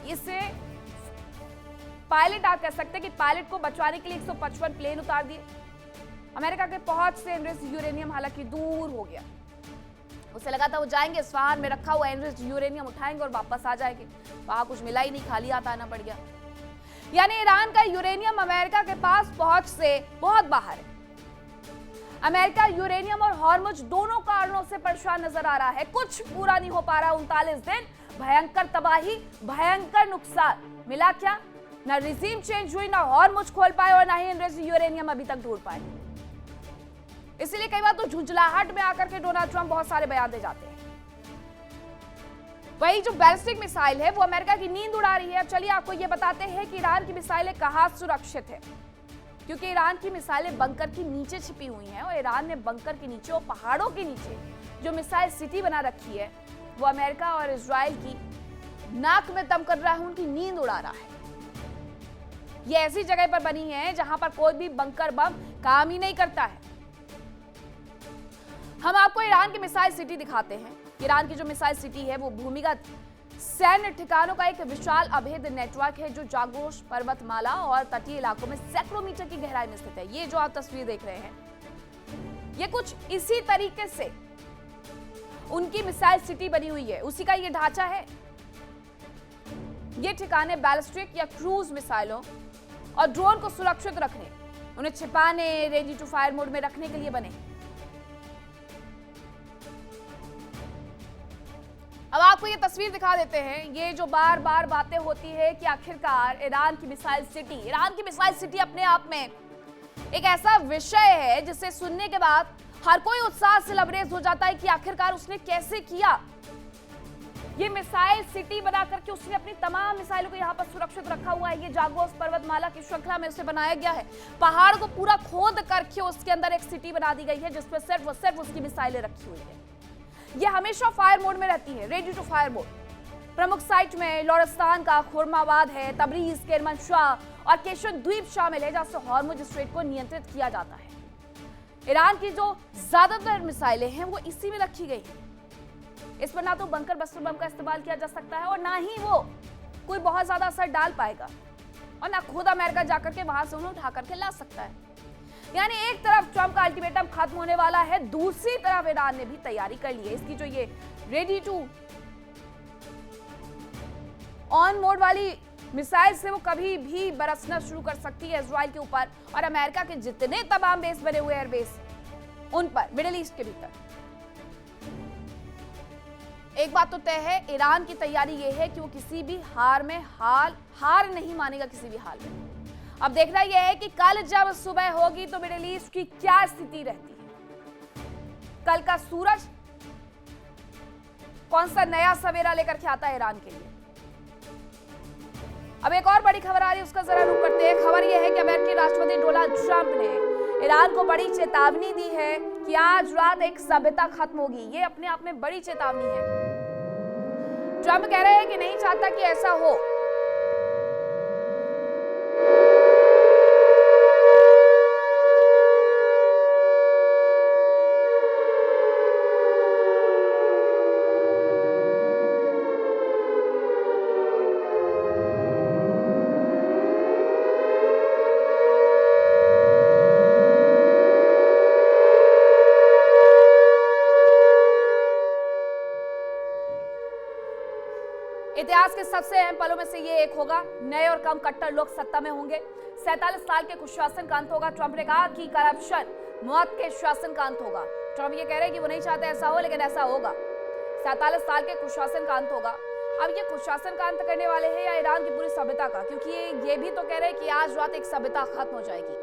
Speaker 1: इसे पायलट, आप कह सकते हैं कि पायलट को बचाने के लिए 155 प्लेन उतार दिए। अमेरिका के पहुंच से एनरिच्ड यूरेनियम हालांकि दूर हो गया। उसे लगा था वो जाएंगे, इस्फहान में रखा हुआ एनरिच्ड यूरेनियम उठाएंगे और वापस आ जाएंगे। वहां कुछ मिला ही नहीं, खाली हाथ आना पड़ गया। यानी ईरान का यूरेनियम अमेरिका के पास पहुंच से बहुत बाहर है। अमेरिका यूरेनियम और हॉर्मुज दोनों कारणों से परेशान नजर आ रहा है। कुछ पूरा नहीं हो पा रहा। 39 दिन, भयंकर तबाही, भयंकर नुकसान। मिला क्या? ना रिजीम चेंज हुई, ना हॉर्मुज खोल पाए और ना ही एनरिच्ड यूरेनियम अभी तक ढूंढ पाए। इसीलिए कई बार तो झुंझलाहट में आकर के डोनाल्ड ट्रंप बहुत सारे बयान दे जाते हैं। वही जो बैलिस्टिक मिसाइल है वो अमेरिका की नींद उड़ा रही है। अब चलिए आपको ये बताते हैं कि ईरान की मिसाइलें कहां सुरक्षित है, क्योंकि ईरान की मिसाइलें बंकर के नीचे छिपी हुई हैं और ईरान ने बंकर के नीचे और पहाड़ों के नीचे जो मिसाइल सिटी बना रखी है वो अमेरिका और इजराइल की नाक में दम कर रहा है, उनकी नींद उड़ा रहा है। ये ऐसी जगह पर बनी है जहां पर कोई भी बंकर बम काम ही नहीं करता है। हम आपको ईरान की मिसाइल सिटी दिखाते हैं। ईरान की जो मिसाइल सिटी है वो भूमिगत सैन्य ठिकानों का एक विशाल अभेद नेटवर्क है जो जागोश पर्वतमाला और तटीय इलाकों में सैकड़ों मीटर की गहराई में स्थित है। ये जो आप तस्वीर देख रहे हैं ये कुछ इसी तरीके से उनकी मिसाइल सिटी बनी हुई है, उसी का ये ढांचा है। ये ठिकाने बैलिस्टिक या क्रूज मिसाइलों और ड्रोन को सुरक्षित रखने, उन्हें छिपाने, रेडी टू फायर मोड में रखने के लिए बने। अब आपको ये तस्वीर दिखा देते हैं। ये जो बार बार बातें होती है कि आखिरकार ईरान की मिसाइल सिटी अपने आप में एक ऐसा विषय है जिसे सुनने के बाद हर कोई उत्साह से लबरेज हो जाता है कि आखिरकार उसने कैसे किया। ये मिसाइल सिटी बना करके उसने अपनी तमाम मिसाइलों को यहाँ पर सुरक्षित रखा हुआ है। ये जागोस पर्वतमाला की श्रृंखला में उसे बनाया गया है। पहाड़ को पूरा खोद करके उसके अंदर एक सिटी बना दी गई है जिसमें सिर्फ उसकी मिसाइलें रखी हुई है। ये हमेशा फायर मोड में रहती है, रेडी टू फायर मोड। प्रमुख साइट में लोरिस्तान का खुरमाबाद है, तबरीज, केरमनशाह और केशन द्वीप शामिल है जहां से हॉर्मुज स्ट्रेट को नियंत्रित किया जाता है। ईरान की जो ज्यादातर मिसाइलें हैं वो इसी में रखी गई है। इस पर ना तो बंकर बस्टर बम का इस्तेमाल किया जा सकता है और ना ही वो कोई बहुत ज्यादा असर डाल पाएगा और ना खुद अमेरिका जाकर के वहां से उन्हें उठा करके ला सकता है। यानी एक तरफ ट्रंप का अल्टीमेटम खत्म होने वाला है, दूसरी तरफ ईरान ने भी तैयारी कर ली है। इसकी जो ये रेडी टू ऑन मोड वाली मिसाइल से वो कभी भी बरसना शुरू कर सकती है इजराइल के ऊपर और अमेरिका के जितने तमाम बेस बने हुए एयरबेस उन पर, मिडिल ईस्ट के भीतर। एक बात तो तय है, ईरान की तैयारी ये है कि वो किसी भी हार नहीं मानेगा किसी भी हाल में। अब देखना यह है कि कल जब सुबह होगी तो मिडिल ईस्ट की क्या स्थिति रहती है। कल का सूरज कौन सा नया सवेरा लेकर के आता है ईरान के लिए। अब एक और बड़ी खबर आ रही है, उसका जरा रुख करते हैं। खबर यह है कि अमेरिकी राष्ट्रपति डोनाल्ड ट्रंप ने ईरान को बड़ी चेतावनी दी है कि आज रात एक सभ्यता खत्म होगी। ये अपने आप में बड़ी चेतावनी है। ट्रंप कह रहे हैं कि नहीं चाहता कि ऐसा हो। इतिहास के सबसे अहम पलों में से ये एक होगा। नए और कम कट्टर लोग सत्ता में होंगे। 47 साल के कुशासन का अंत होगा। ट्रंप ने कहा कि करप्शन मौत के शासन का अंत होगा। ट्रंप ये कह रहे हैं कि वो नहीं चाहते ऐसा हो, लेकिन ऐसा होगा। 47 साल के कुशासन का अंत होगा। अब ये कुशासन का अंत करने वाले हैं या ईरान की पूरी सभ्यता का, क्योंकि ये भी तो कह रहे हैं कि आज रात एक सभ्यता खत्म हो जाएगी।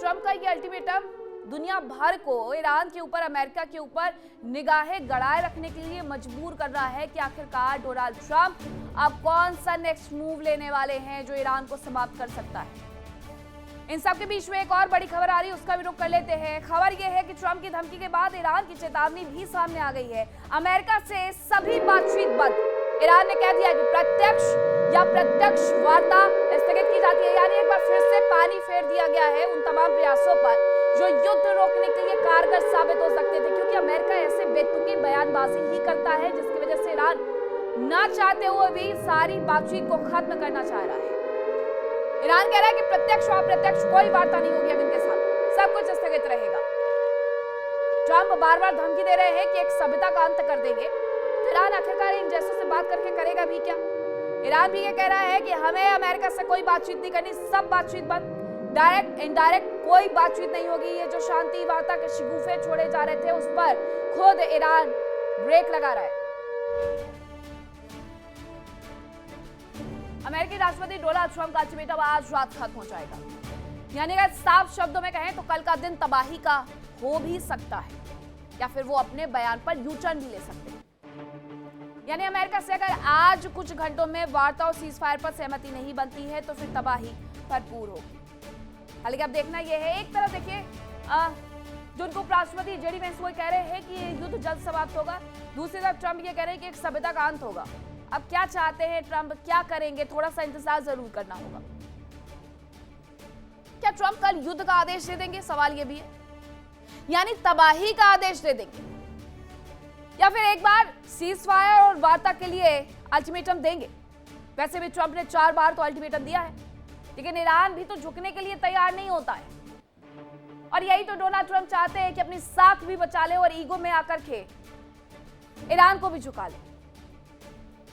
Speaker 1: ट्रंप का ये अल्टीमेटम दुनिया भर को ईरान के ऊपर, अमेरिका के ऊपर निगाहें गड़ाए रखने के लिए मजबूर कर रहा है कि आखिरकार डोनाल्ड ट्रंप अब कौन सा नेक्स्ट मूव लेने वाले हैं जो ईरान को समाप्त कर सकता है। इन सब के बीच में एक और बड़ी खबर आ रही है, उसका भी रुख कर लेते हैं। खबर यह है कि ट्रंप की धमकी के बाद ईरान की चेतावनी भी सामने आ गई है। अमेरिका से सभी बातचीत बंद। ईरान ने कह दिया कि प्रत्यक्ष वार्ता स्थगित की जाती है। यानी एक बार फिर से पानी फेर दिया गया है उन तमाम प्रयासों पर जो युद्ध रोकने के लिए कारगर साबित हो सकते थे, क्योंकि अमेरिका ऐसे बेतुकी बयानबाजी ही करता है जिसकी वजह से ईरान ना चाहते हुए भी सारी बातचीत को खत्म करना चाह रहा है। ईरान कह रहा है कि प्रत्यक्ष और अप्रत्यक्ष कोई वार्ता नहीं होगी अब इनके साथ, सब कुछ स्थगित रहेगा। ट्रंप बार बार धमकी दे रहे हैं कि एक सभ्यता का अंत कर देंगे, तो ईरान आखिरकार इन जैसों से बात करके करेगा भी क्या। ईरान भी ये कह रहा है कि हमें अमेरिका से कोई बातचीत नहीं करनी, सब बातचीत बंद, डायरेक्ट इनडायरेक्ट कोई बातचीत नहीं होगी। ये जो शांति वार्ता के शिगुफे छोड़े जा रहे थे उस पर खुद ईरान ब्रेक लगा रहा है। अमेरिकी राष्ट्रपति डोनाल्ड ट्रंप का अल्टीमेटम आज रात खत्म हो जाएगा। यानी अगर साफ शब्दों में कहें तो कल का दिन तबाही का हो भी सकता है, या फिर वो अपने बयान पर यू टर्न भी ले सकते हैं। यानी अमेरिका से अगर आज कुछ घंटों में वार्ता और सीज फायर पर सहमति नहीं बनती है तो फिर तबाही भरपूर होगी। हालांकि अब देखना यह है, एक तरफ देखिए जो उनको उपराष्ट्रपति जेडी वेंस वो कह रहे हैं कि ये युद्ध जल्द समाप्त होगा, दूसरी तरफ ट्रंप ये कह रहे हैं कि एक सभ्यता का अंत होगा। अब क्या चाहते हैं ट्रंप, क्या करेंगे, थोड़ा सा इंतजार जरूर करना होगा। क्या ट्रंप कल युद्ध का आदेश दे देंगे, सवाल ये भी है। यानी तबाही का आदेश दे देंगे, या फिर एक बार सीज फायर और वार्ता के लिए अल्टीमेटम देंगे। वैसे भी ट्रंप ने 4 बार तो अल्टीमेटम दिया है, लेकिन ईरान भी तो झुकने के लिए तैयार नहीं होता है। और यही तो डोनाल्ड ट्रंप चाहते हैं कि अपनी साख भी बचा ले और ईगो में आकर के ईरान को भी झुका ले।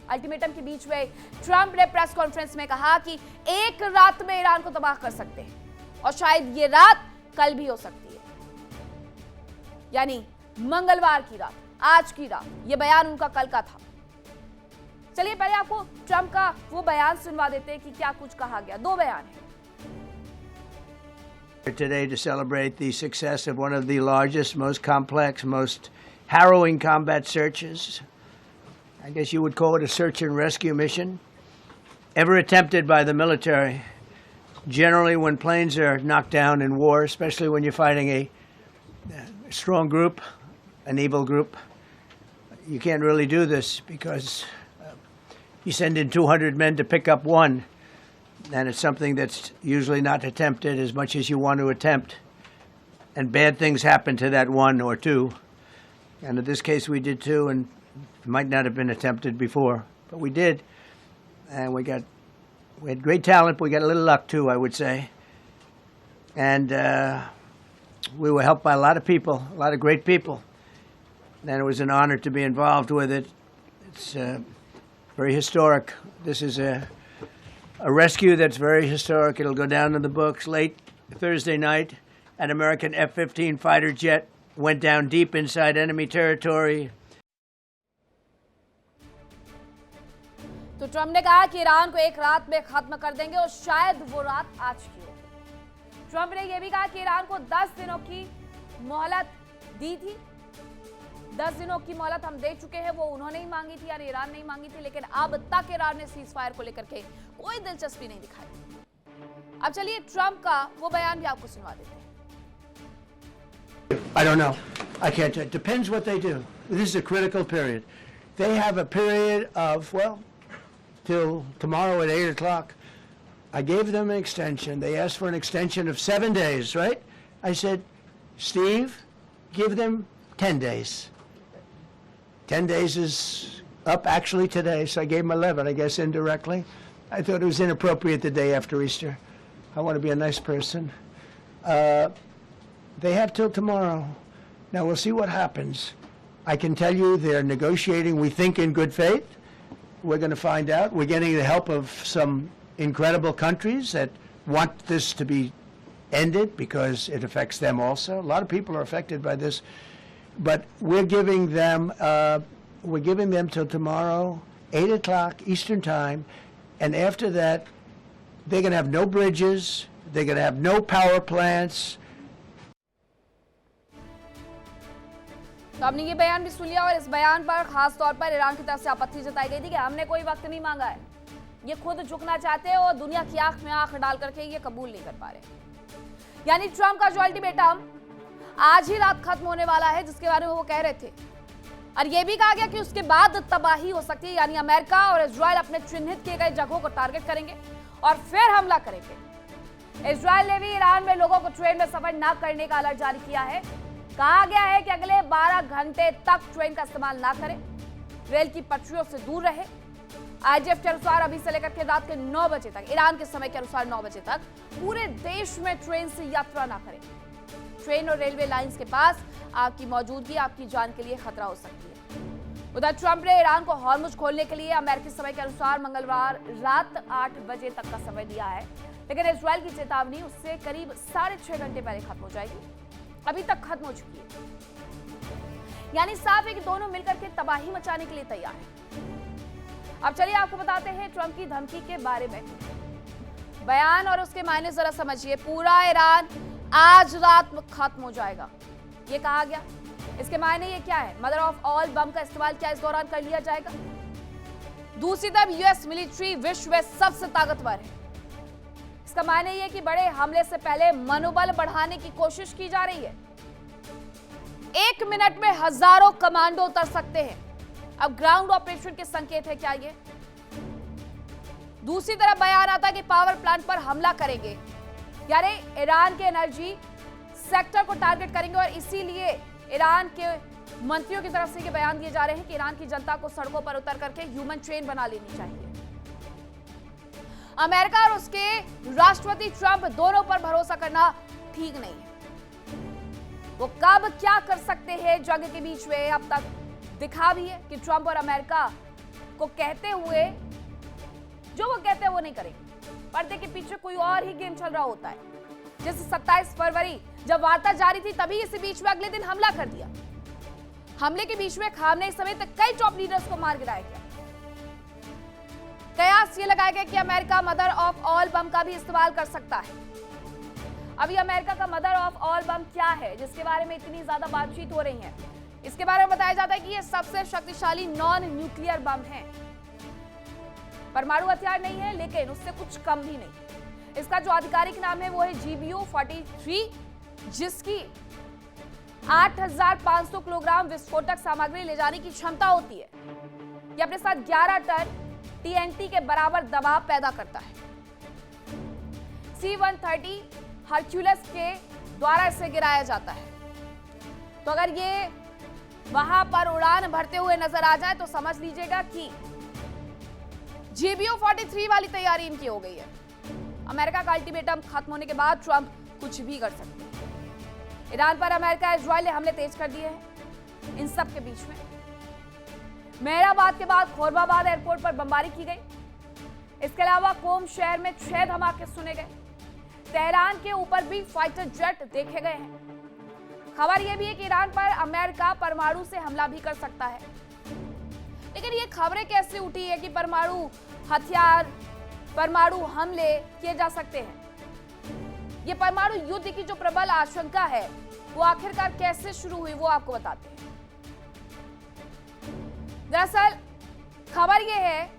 Speaker 1: अल्टीमेटम के बीच में ट्रंप ने प्रेस कॉन्फ्रेंस में कहा कि एक रात में ईरान को तबाह कर सकते हैं, और शायद ये रात कल भी हो सकती है, यानी मंगलवार की रात, आज की रात। ये बयान उनका कल का था। चलिए पहले आपको ट्रंप का वो बयान सुनवा देते हैं कि क्या कुछ कहा गया। 2 बयान हैं।
Speaker 2: Today to celebrate the success of one of the largest, most complex, most harrowing combat searches, I guess you would call it a search and rescue mission, ever attempted by the military. Generally, when planes are knocked down in war, especially when you're fighting a strong group, an evil group, you can't really do this because you send in 200 men to pick up one, and it's something that's usually not attempted as much as you want to attempt, and bad things happen to that 1 or 2, and in this case we did 2, and it might not have been attempted before, but we did, and we had great talent, but we got a little luck too, I would say, and we were helped by a lot of people, a lot of great people, and it was an honor to be involved with it. It's very historic. This is a rescue that's very historic. It'll go down in the books. Late Thursday night, an American F-15 fighter jet went down deep inside enemy territory.
Speaker 1: तो Trump ने कहा कि Iran को एक रात में खत्म कर देंगे और शायद वो रात आज की हो। ट्रंप ने यह भी कहा कि ईरान को 10 दिनों की मोहलत दी थी। 10 दिनों की मोहलत हम दे चुके हैं, वो उन्होंने ही मांगी थी, यानी ईरान नहीं मांगी थी, लेकिन अब तक ईरान ने सीज फायर को लेकर के कोई दिलचस्पी नहीं दिखाई। अब चलिए ट्रंप का वो बयान भी आपको सुनवा देते हैं।
Speaker 2: I don't know. I can't. It depends what they do. This is a critical period. They have a period of, well, till tomorrow at 8 o'clock. I gave them an extension. They asked for an extension of 7 days, right? I said, Steve, give them 10 days. 10 days is up actually today, so I gave them 11, I guess, indirectly. I thought it was inappropriate the day after Easter. I want to be a nice person. They have till tomorrow. Now, we'll see what happens. I can tell you they're negotiating, we think, in good faith. We're going to find out. We're getting the help of some incredible countries that want this to be ended because it affects them also. A lot of people are affected by this. But we're giving them till tomorrow, 8 o'clock Eastern Time. And after that, they're going to have no bridges. They're going to have no power plants.
Speaker 1: तो आपने ये बयान भी सुन लिया और इस बयान पर खास तौर पर ईरान की तरफ से आपत्ति जताई गई थी कि हमने कोई वक्त नहीं मांगा है, ये खुद झुकना चाहते हैं और दुनिया की आंख में आंख डाल करके ये कबूल नहीं कर पा रहे। यानी ट्रंप का जो अल्टीमेटम आज ही रात खत्म होने वाला है, जिसके बारे में वो कह रहे थे, और ये भी कहा गया कि उसके बाद तबाही हो सकती है, यानी अमेरिका और इजराइल अपने चिन्हित किए गए जगहों को टारगेट करेंगे और फिर हमला करेंगे। इजराइल ने भी ईरान में लोगों को ट्रेन में सफर न करने का अलर्ट जारी किया है। कहा गया है कि अगले 12 घंटे तक ट्रेन का इस्तेमाल ना करें, रेल की पटरियों से दूर रहे। आईजीएफ के अनुसार अभी से लेकर के रात के 9 बजे तक, ईरान के समय के अनुसार 9 बजे तक पूरे देश में ट्रेन से यात्रा ना करें। ट्रेन और रेलवे लाइंस के पास आपकी मौजूदगी आपकी जान के लिए खतरा हो सकती है। उधर ट्रंप ने ईरान को हॉर्मुज खोलने के लिए अमेरिकी समय के अनुसार मंगलवार रात 8 बजे तक का समय दिया है, लेकिन इजराइल की चेतावनी उससे करीब 6.5 घंटे पहले खत्म हो जाएगी, अभी तक खत्म हो चुकी है। यानी साफ है कि दोनों मिलकर के तबाही मचाने के लिए तैयार हैं। अब चलिए आपको बताते हैं ट्रंप की धमकी के बारे में। बयान और उसके मायने जरा समझिए। पूरा ईरान आज रात में खत्म हो जाएगा, ये कहा गया। इसके मायने ये क्या है? मदर ऑफ ऑल बम का इस्तेमाल क्या इस दौरान कर लिया जाएगा? दूसरी तरफ यूएस मिलिट्री विश्व में सबसे ताकतवर है। इसका मायने ये कि बड़े हमले से पहले मनोबल बढ़ाने की कोशिश की जा रही है। 1 मिनट में हजारों कमांडो उतर सकते हैं। अब ग्राउंड ऑपरेशन के संकेत है क्या ये? दूसरी तरफ बयान आता है कि पावर प्लांट पर हमला करेंगे, यानी ईरान के एनर्जी सेक्टर को टारगेट करेंगे, और इसीलिए ईरान के मंत्रियों की तरफ से ये बयान दिए जा रहे हैं कि ईरान की जनता को सड़कों पर उतर करके ह्यूमन ट्रेन बना लेनी चाहिए। अमेरिका और उसके राष्ट्रपति ट्रंप दोनों पर भरोसा करना ठीक नहीं है। वो कब क्या कर सकते हैं जंग के बीच में अब तक दिखा भी है कि ट्रंप और अमेरिका को कहते हुए जो वो कहते हैं वो नहीं करेंगे। पर्दे के पीछे कोई और ही गेम चल रहा होता है। जैसे 27 फरवरी जब वार्ता जारी थी, तभी इसी बीच में अगले दिन हमला कर दिया। हमले के बीच में खामनेई समेत कई टॉप लीडर्स को मार गिराया गया। कयास ये लगाया गया कि अमेरिका मदर ऑफ ऑल बम का भी इस्तेमाल कर सकता है। अभी अमेरिका का मदर ऑफ ऑल बम क्या है, जिसके बारे में इतनी ज्यादा बातचीत हो रही है? इसके बारे में बताया जाता है कि यह सबसे शक्तिशाली नॉन न्यूक्लियर बम है। परमाणु हथियार नहीं है, लेकिन उससे कुछ कम भी नहीं। इसका जो आधिकारिक नाम है वो है GBU-43, जिसकी 8,500 किलोग्राम विस्फोटक सामग्री ले जाने की क्षमता होती है। यह अपने साथ 11 टन TNT के बराबर दबाव पैदा करता है। C-130 हरक्यूलिस के द्वारा इसे गिराया जाता है। तो अगर ये वहां पर उड़ान भरते हुए नजर आ जाए तो समझ लीजिएगा कि GBU-43 वाली तैयारी इनकी हो गई है। अमेरिका का अल्टीमेटम खत्म होने के बाद ट्रंप कुछ भी कर सकते हैं। ईरान पर अमेरिका इजराइल ने हमले तेज कर दिए हैं। इन सब के बीच में मेहराबाद के बाद खोरबाबाद एयरपोर्ट पर बमबारी की गई। इसके अलावा कोम शहर में 6 धमाके सुने गए। तेहरान के ऊपर भी फाइटर जेट देखे गए हैं। खबर यह भी है कि ईरान पर अमेरिका परमाणु से हमला भी कर सकता है। लेकिन ये खबरें कैसे उठी है कि परमाणु हथियार, परमाणु हमले किए जा सकते हैं? ये परमाणु युद्ध की जो प्रबल आशंका है वो आखिरकार कैसे शुरू हुई, वो आपको बताते हैं। दरअसल खबर ये है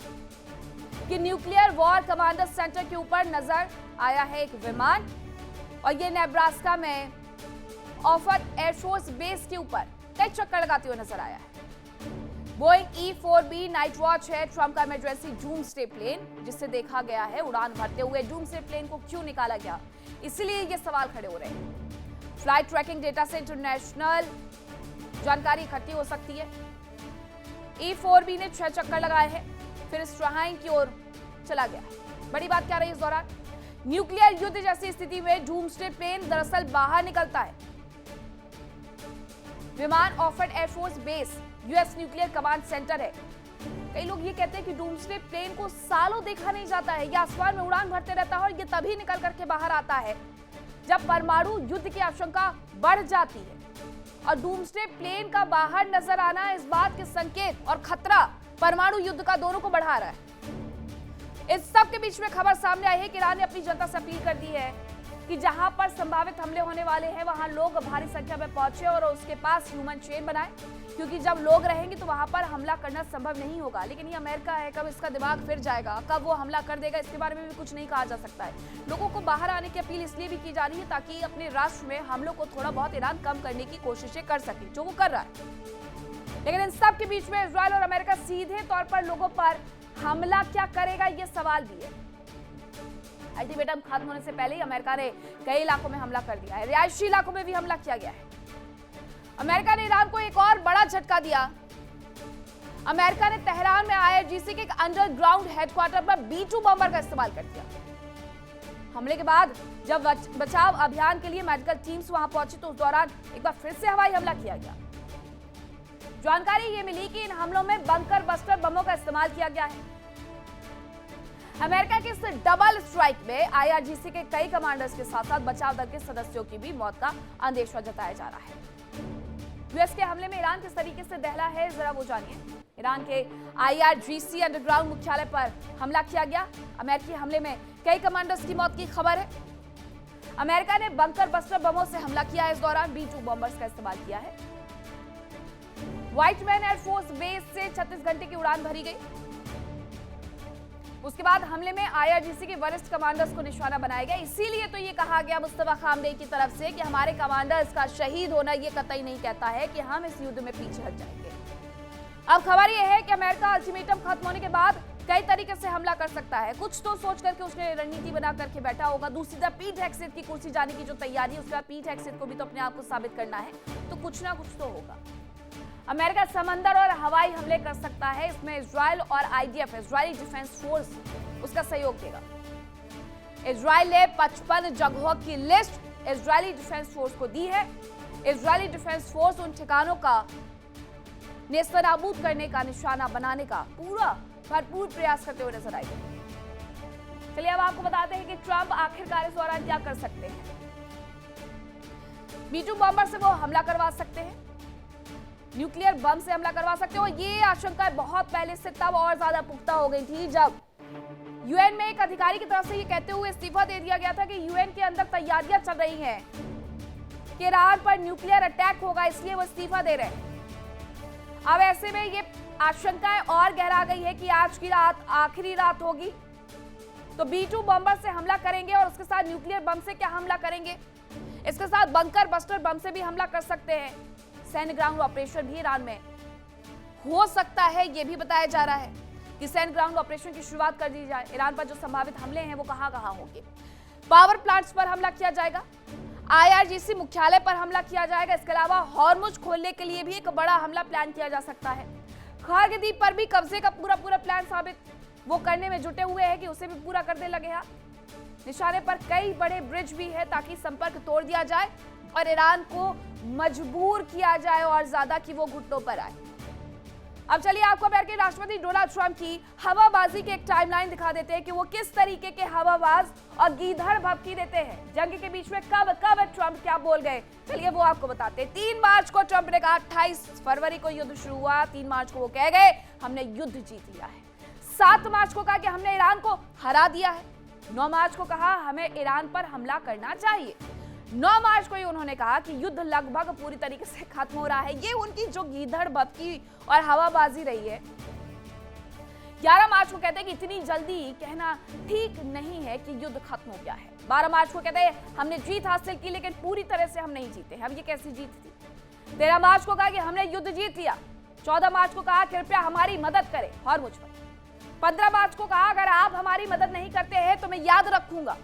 Speaker 1: कि न्यूक्लियर वॉर कमांडर सेंटर के ऊपर नजर आया है एक विमान, और ये नेब्रास्का में ऑफर एयरफोर्स बेस के ऊपर कई चक्कर लगाते हुए नजर आया है। बोइंग E-4B नाइट वॉच है ट्रंप का इमरजेंसी डूम्सडे प्लेन, जिससे देखा गया है उड़ान भरते हुए। डूम्सडे प्लेन को क्यों निकाला गया, इसलिए ये सवाल खड़े हो रहे हैं। फ्लाइट ट्रैकिंग डेटा से इंटरनेशनल जानकारी इकट्ठी हो सकती है। E-4B ने 6 चक्कर लगाए हैं, फिर स्ट्राहाइन की ओर चला गया। बड़ी बात क्या रही इस दौरान? न्यूक्लियर युद्ध जैसी स्थिति में डूम्सडे प्लेन दरअसल बाहर निकलता है। विमान offered air force base US nuclear command centre है। कई लोग ये कहते हैं कि डूम्सडे प्लेन को सालों देखा नहीं जाता है, ये आसमान में उड़ान भरते रहता है और ये तभी निकल करके बाहर आता है जब परमाणु युद्ध की आशंका बढ़ जाती है। और डूम्सडे प्लेन का बाहर नजर आना इस बात के संकेत और खतरा परमाणु युद्ध का दोनों को बढ़ा रहा है। इस सब के बीच में खबर सामने आई है कि ईरान ने अपनी जनता से अपील कर दी है कि जहां पर संभावित हमले होने वाले हैं वहां लोग भारी संख्या में पहुंचे और उसके पास ह्यूमन चेन बनाए, क्योंकि जब लोग रहेंगे तो वहां पर हमला करना संभव नहीं होगा। लेकिन ये अमेरिका है, कब इसका दिमाग फिर जाएगा, कब वो हमला कर देगा, इसके बारे में भी कुछ नहीं कहा जा सकता है। लोगों को बाहर आने की अपील इसलिए भी की जा रही है ताकि अपने राष्ट्र में हमलों को थोड़ा बहुत ईरान कम करने की कोशिशें कर सके, जो वो कर रहा है। लेकिन इन सब के बीच में इजरायल और अमेरिका सीधे तौर पर लोगों पर हमला क्या करेगा, ये सवाल भी है। अल्टीमेटम खत्म होने से पहले ही अमेरिका ने कई इलाकों में हमला कर दिया है, रिहायशी इलाकों में भी हमला किया गया है। अमेरिका ने ईरान को एक और बड़ा झटका दिया। अमेरिका ने तेहरान में IRGC के एक अंडरग्राउंड हेडक्वार्टर पर B-2 बॉम्बर का इस्तेमाल कर दिया। हमले के बाद जब बचाव अभियान के लिए मेडिकल टीम्स वहां पहुंची तो उस दौरान एक बार फिर से हवाई हमला किया गया। जानकारी ये मिली कि इन हमलों में बंकर बस्टर बमों का इस्तेमाल किया गया है। अमेरिका के इस डबल स्ट्राइक में IRGC के कई कमांडर्स के साथ साथ बचाव दल के सदस्यों की भी मौत का अंदेशा जताया जा रहा है। यूएस के हमले में ईरान किस तरीके से दहला है, जरा वो जानिए। ईरान के IRGC अंडरग्राउंड मुख्यालय पर हमला किया गया। अमेरिकी हमले में कई कमांडर्स की मौत की खबर है। अमेरिका ने बंकर बस्टर बमों से हमला किया है। इस दौरान B-2 बॉम्बर्स का इस्तेमाल किया है। व्हाइटमैन एयरफोर्स बेस से 36 घंटे की उड़ान भरी गई। उसके बाद हमले में IRGC के वरिष्ठ कमांडर्स को निशाना बनाया गया। इसीलिए तो ये कहा गया मुस्तफा खामनेई की तरफ से कि हमारे कमांडर्स का शहीद होना ये कतई नहीं कहता है कि हम इस युद्ध में पीछे हट जाएंगे। अब खबर ये है कि अमेरिका अल्टीमेटम खत्म होने के बाद कई तरीके से हमला कर सकता है। कुछ तो सोच करके उसने रणनीति बना करके बैठा होगा। दूसरी तरफ पीट हेक्सेथ की कुर्सी जाने की जो तैयारी है, उसके बाद पीट हेक्सेथ को भी तो अपने आप को साबित करना है, तो कुछ ना कुछ तो होगा। अमेरिका समंदर और हवाई हमले कर सकता है। इसमें इजराइल और IDF, इजरायली डिफेंस फोर्स, उसका सहयोग देगा। इजराइल ने 55 जगहों की लिस्ट इजरायली डिफेंस फोर्स को दी है। इजरायली डिफेंस फोर्स उन ठिकानों का नेस्तनाबूद करने का, निशाना बनाने का पूरा भरपूर प्रयास करते हुए नजर आएगी। चलिए अब आपको बताते हैं कि ट्रंप आखिरकार इस दौरान क्या कर सकते हैं। B-2 बॉम्बर से वो हमला करवा सकते हैं, न्यूक्लियर बम से हमला करवा सकते हो। ये आशंका बहुत पहले से तब और ज्यादा पुख्ता हो गई थी जब यूएन में एक अधिकारी की तरफ से ये कहते हुए इस्तीफा दे दिया गया था कि यूएन के अंदर तैयारियां चल रही हैं कि ईरान पर न्यूक्लियर अटैक होगा, इसलिए वो इस्तीफा दे रहे हैं। अब ऐसे में ये आशंकाएं और गहरा गई है कि आज की रात आखिरी रात होगी तो B-2 बॉम्बर से हमला करेंगे और उसके साथ न्यूक्लियर बम से क्या हमला करेंगे, इसके साथ बंकर बस्टर बम से भी हमला कर सकते हैं। सैन्य ग्राउंड ऑपरेशन भी ईरान में हो सकता है, यह भी बताया जा रहा है कि सैन्य ग्राउंड ऑपरेशन की शुरुआत कर दी जाए। ईरान पर जो संभावित हमले हैं वो कहां होंगे। पावर प्लांट्स पर हमला किया जाएगा, IRGC मुख्यालय पर हमला किया जाएगा। इसके अलावा हॉर्मुज खोलने के लिए भी एक बड़ा हमला प्लान किया जा सकता है। खार्ग द्वीप पर भी कब्जे का पूरा प्लान साबित वो करने में जुटे हुए हैं कि उसे भी पूरा करने लगे हैं। निशाने पर कई बड़े ब्रिज भी है ताकि संपर्क तोड़ दिया जाए और ईरान को मजबूर किया जाए और ज्यादा कि वो घुटनों पर आए। अब चलिए आपको अमेरिकी राष्ट्रपति डोनाल्ड ट्रंप की हवाबाजी की एक टाइमलाइन दिखा देते हैं कि वो किस तरीके के हवाबाज और गीधड़ भभकी देते हैं। जंग के बीच में कब कब ट्रंप क्या बोल गए, चलिए वो आपको बताते हैं। 3 मार्च को ट्रंप ने कहा 28 फरवरी को युद्ध शुरू हुआ। 3 मार्च को वो कह गए हमने युद्ध जीत लिया है। 7 मार्च को कहा कि हमने ईरान को हरा दिया है। 9 मार्च को कहा हमें ईरान पर हमला करना चाहिए। 9 मार्च को ही उन्होंने कहा कि युद्ध लगभग पूरी तरीके से खत्म हो रहा है। ये उनकी जो गीधड़ भभकी और हवाबाजी रही है। 11 मार्च को कहते हैं कि इतनी जल्दी कहना ठीक नहीं है कि युद्ध खत्म हो गया है। 12 मार्च को कहते हैं हमने जीत हासिल की लेकिन पूरी तरह से हम नहीं जीते। अब ये कैसी जीत थी। 13 मार्च को कहा कि हमने युद्ध जीत लिया। 14 मार्च को कहा कृपया हमारी मदद करें हॉर्मुज पर। 15 मार्च को कहा अगर आप हमारी मदद नहीं करते हैं तो मैं याद रखूंगा।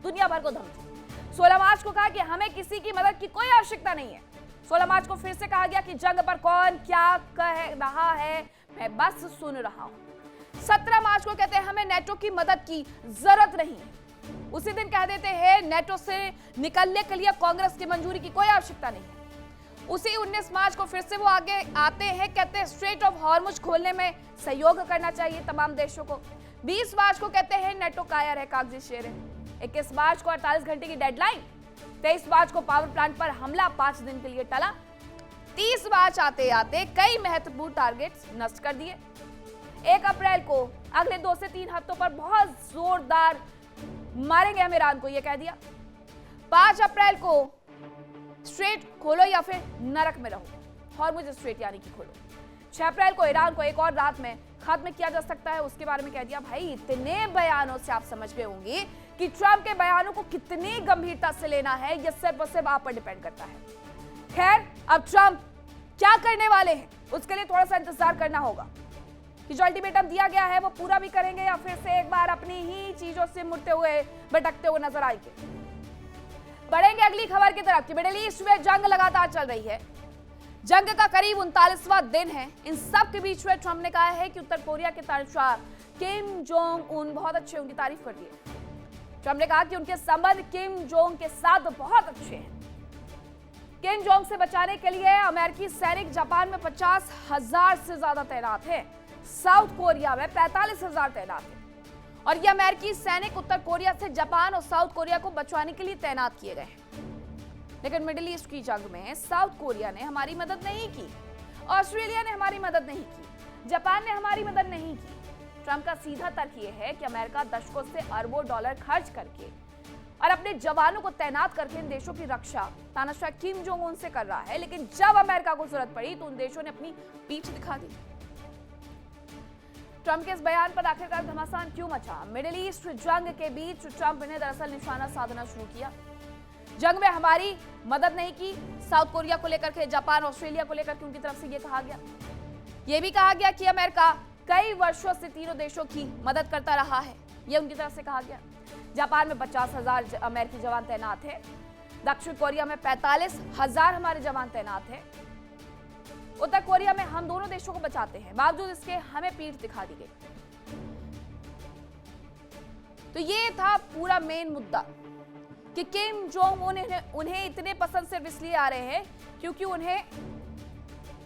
Speaker 1: दुनिया भर को धमकी। 16 मार्च को कहा कि हमें किसी की मदद की कोई आवश्यकता नहीं है। 16 मार्च को फिर से कहा गया कि जंग पर कौन क्या कह रहा है मैं बस सुन रहा हूं। 17 मार्च को कहते हैं हमें नेटो की मदद की जरूरत नहीं है। उसी दिन कह देते हैं नेटो से निकलने के लिए कांग्रेस की मंजूरी की कोई आवश्यकता नहीं है। उसी 19 मार्च को फिर से वो आगे आते हैं, कहते हैं स्ट्रेट ऑफ हॉर्मुज खोलने में सहयोग करना चाहिए तमाम देशों को। 20 मार्च को कहते हैं नेटो कायर है, कागजी शेर है। 21 मार्च को 48 घंटे की डेडलाइन। 23 मार्च को पावर प्लांट पर हमला 5 दिन के लिए टला। 30 मार्च आते आते कई महत्वपूर्ण टारगेट्स नष्ट कर दिए। 1 अप्रैल को अगले 2 से 3 हफ्तों पर बहुत जोरदार मारेंगे हम ईरान को, यह कह दिया। 5 अप्रैल को स्ट्रेट खोलो या फिर नरक में रहो, हॉर्मुज स्ट्रेट यानी कि खोलो। 6 अप्रैल को ईरान को एक और रात में खत्म किया जा सकता है, उसके बारे में कह दिया। भाई इतने बयानों से आप समझ गए होंगे कि ट्रंप के बयानों को कितनी गंभीरता से लेना है, यह सिर्फ और सिर्फ आप पर डिपेंड करता है। खैर अब ट्रंप क्या करने वाले हैं उसके लिए थोड़ा सा इंतजार करना होगा कि जो अल्टीमेटम दिया गया है वो पूरा भी करेंगे या फिर से एक बार अपनी ही चीजों से मुड़ते हुए भटकते हुए नजर आएंगे। बढ़ेंगे अगली खबर की तरफ कि मिडिल ईस्ट में जंग लगातार चल रही है। जंग का करीब 39वां दिन है। इन सब के बीच में ट्रंप ने कहा है कि उत्तर कोरिया के तानाशाह किम जोंग उन बहुत अच्छे, उनकी तारीफ कर दी है। ट्रंप ने कहा कि उनके संबंध किम जोंग के साथ बहुत अच्छे हैं। किम जोंग से बचाने के लिए अमेरिकी सैनिक जापान में 50,000 से ज्यादा तैनात हैं। साउथ कोरिया में 45,000 तैनात हैं। और ये अमेरिकी सैनिक उत्तर कोरिया से जापान और साउथ कोरिया को बचाने के लिए तैनात किए गए हैं। लेकिन मिडिल ईस्ट की जंग में साउथ कोरिया ने हमारी मदद नहीं की, ऑस्ट्रेलिया ने हमारी मदद नहीं की, जापान ने हमारी मदद नहीं की। ट्रंप का सीधा तर्क यह है कि अमेरिका दशकों से अरबों डॉलर खर्च करके और अपने जवानों को तैनात करके इन देशों की रक्षा तानाशाह किम जोंग उन से कर रहा है। लेकिन जब अमेरिका को जरूरत पड़ी तो उन देशों ने अपनी पीठ दिखा दी। ट्रंप के इस बयान पर आखिरकार घमासान क्यों मचा? मिडिल ईस्ट जंग के बीच ट्रंप ने दरअसल निशाना साधना शुरू किया। जंग में हमारी मदद नहीं की, साउथ कोरिया को लेकर के, जापान, ऑस्ट्रेलिया को लेकर के उनकी तरफ से यह कहा गया। यह भी कहा गया कि अमेरिका कई वर्षों से तीनों देशों की मदद करता रहा है, यह उनकी तरफ से कहा गया। जापान में 50,000 अमेरिकी जवान तैनात है। दक्षिण कोरिया में 45,000 हमारे जवान तैनात हैं। उत्तर कोरिया में हम दोनों देशों को बचाते हैं, बावजूद इसके हमें पीठ दिखा दी गई। तो ये था पूरा मेन मुद्दा कि किम जोंग उन्हें इतने पसंद सिर्फ इसलिए आ रहे हैं क्योंकि उन्हें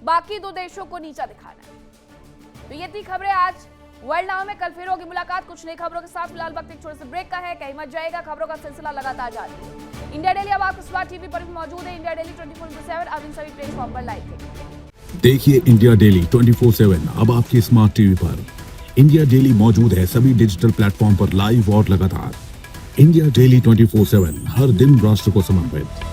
Speaker 1: बाकी 2 देशों को नीचा दिखाना है। तो ये थी खबरें आज वर्ल्ड नाउ में। कल फिर होगी मुलाकात कुछ नई खबरों के साथ। फिलहाल वक्त एक छोटे से ब्रेक का है, कहीं मत जाएगा, खबरों का सिलसिला लगातार जारी है। इंडिया डेली अब आपको स्मार्ट टीवी पर भी मौजूद है। इंडिया डेली 24/7 अब इन सभी प्लेटफॉर्म पर लाइव थे।
Speaker 3: देखिए इंडिया डेली 24/7 अब आपके स्मार्ट टीवी पर। इंडिया डेली मौजूद है सभी डिजिटल प्लेटफॉर्म पर लाइव और लगातार। इंडिया डेली 24/7 हर दिन राष्ट्र को समर्पित।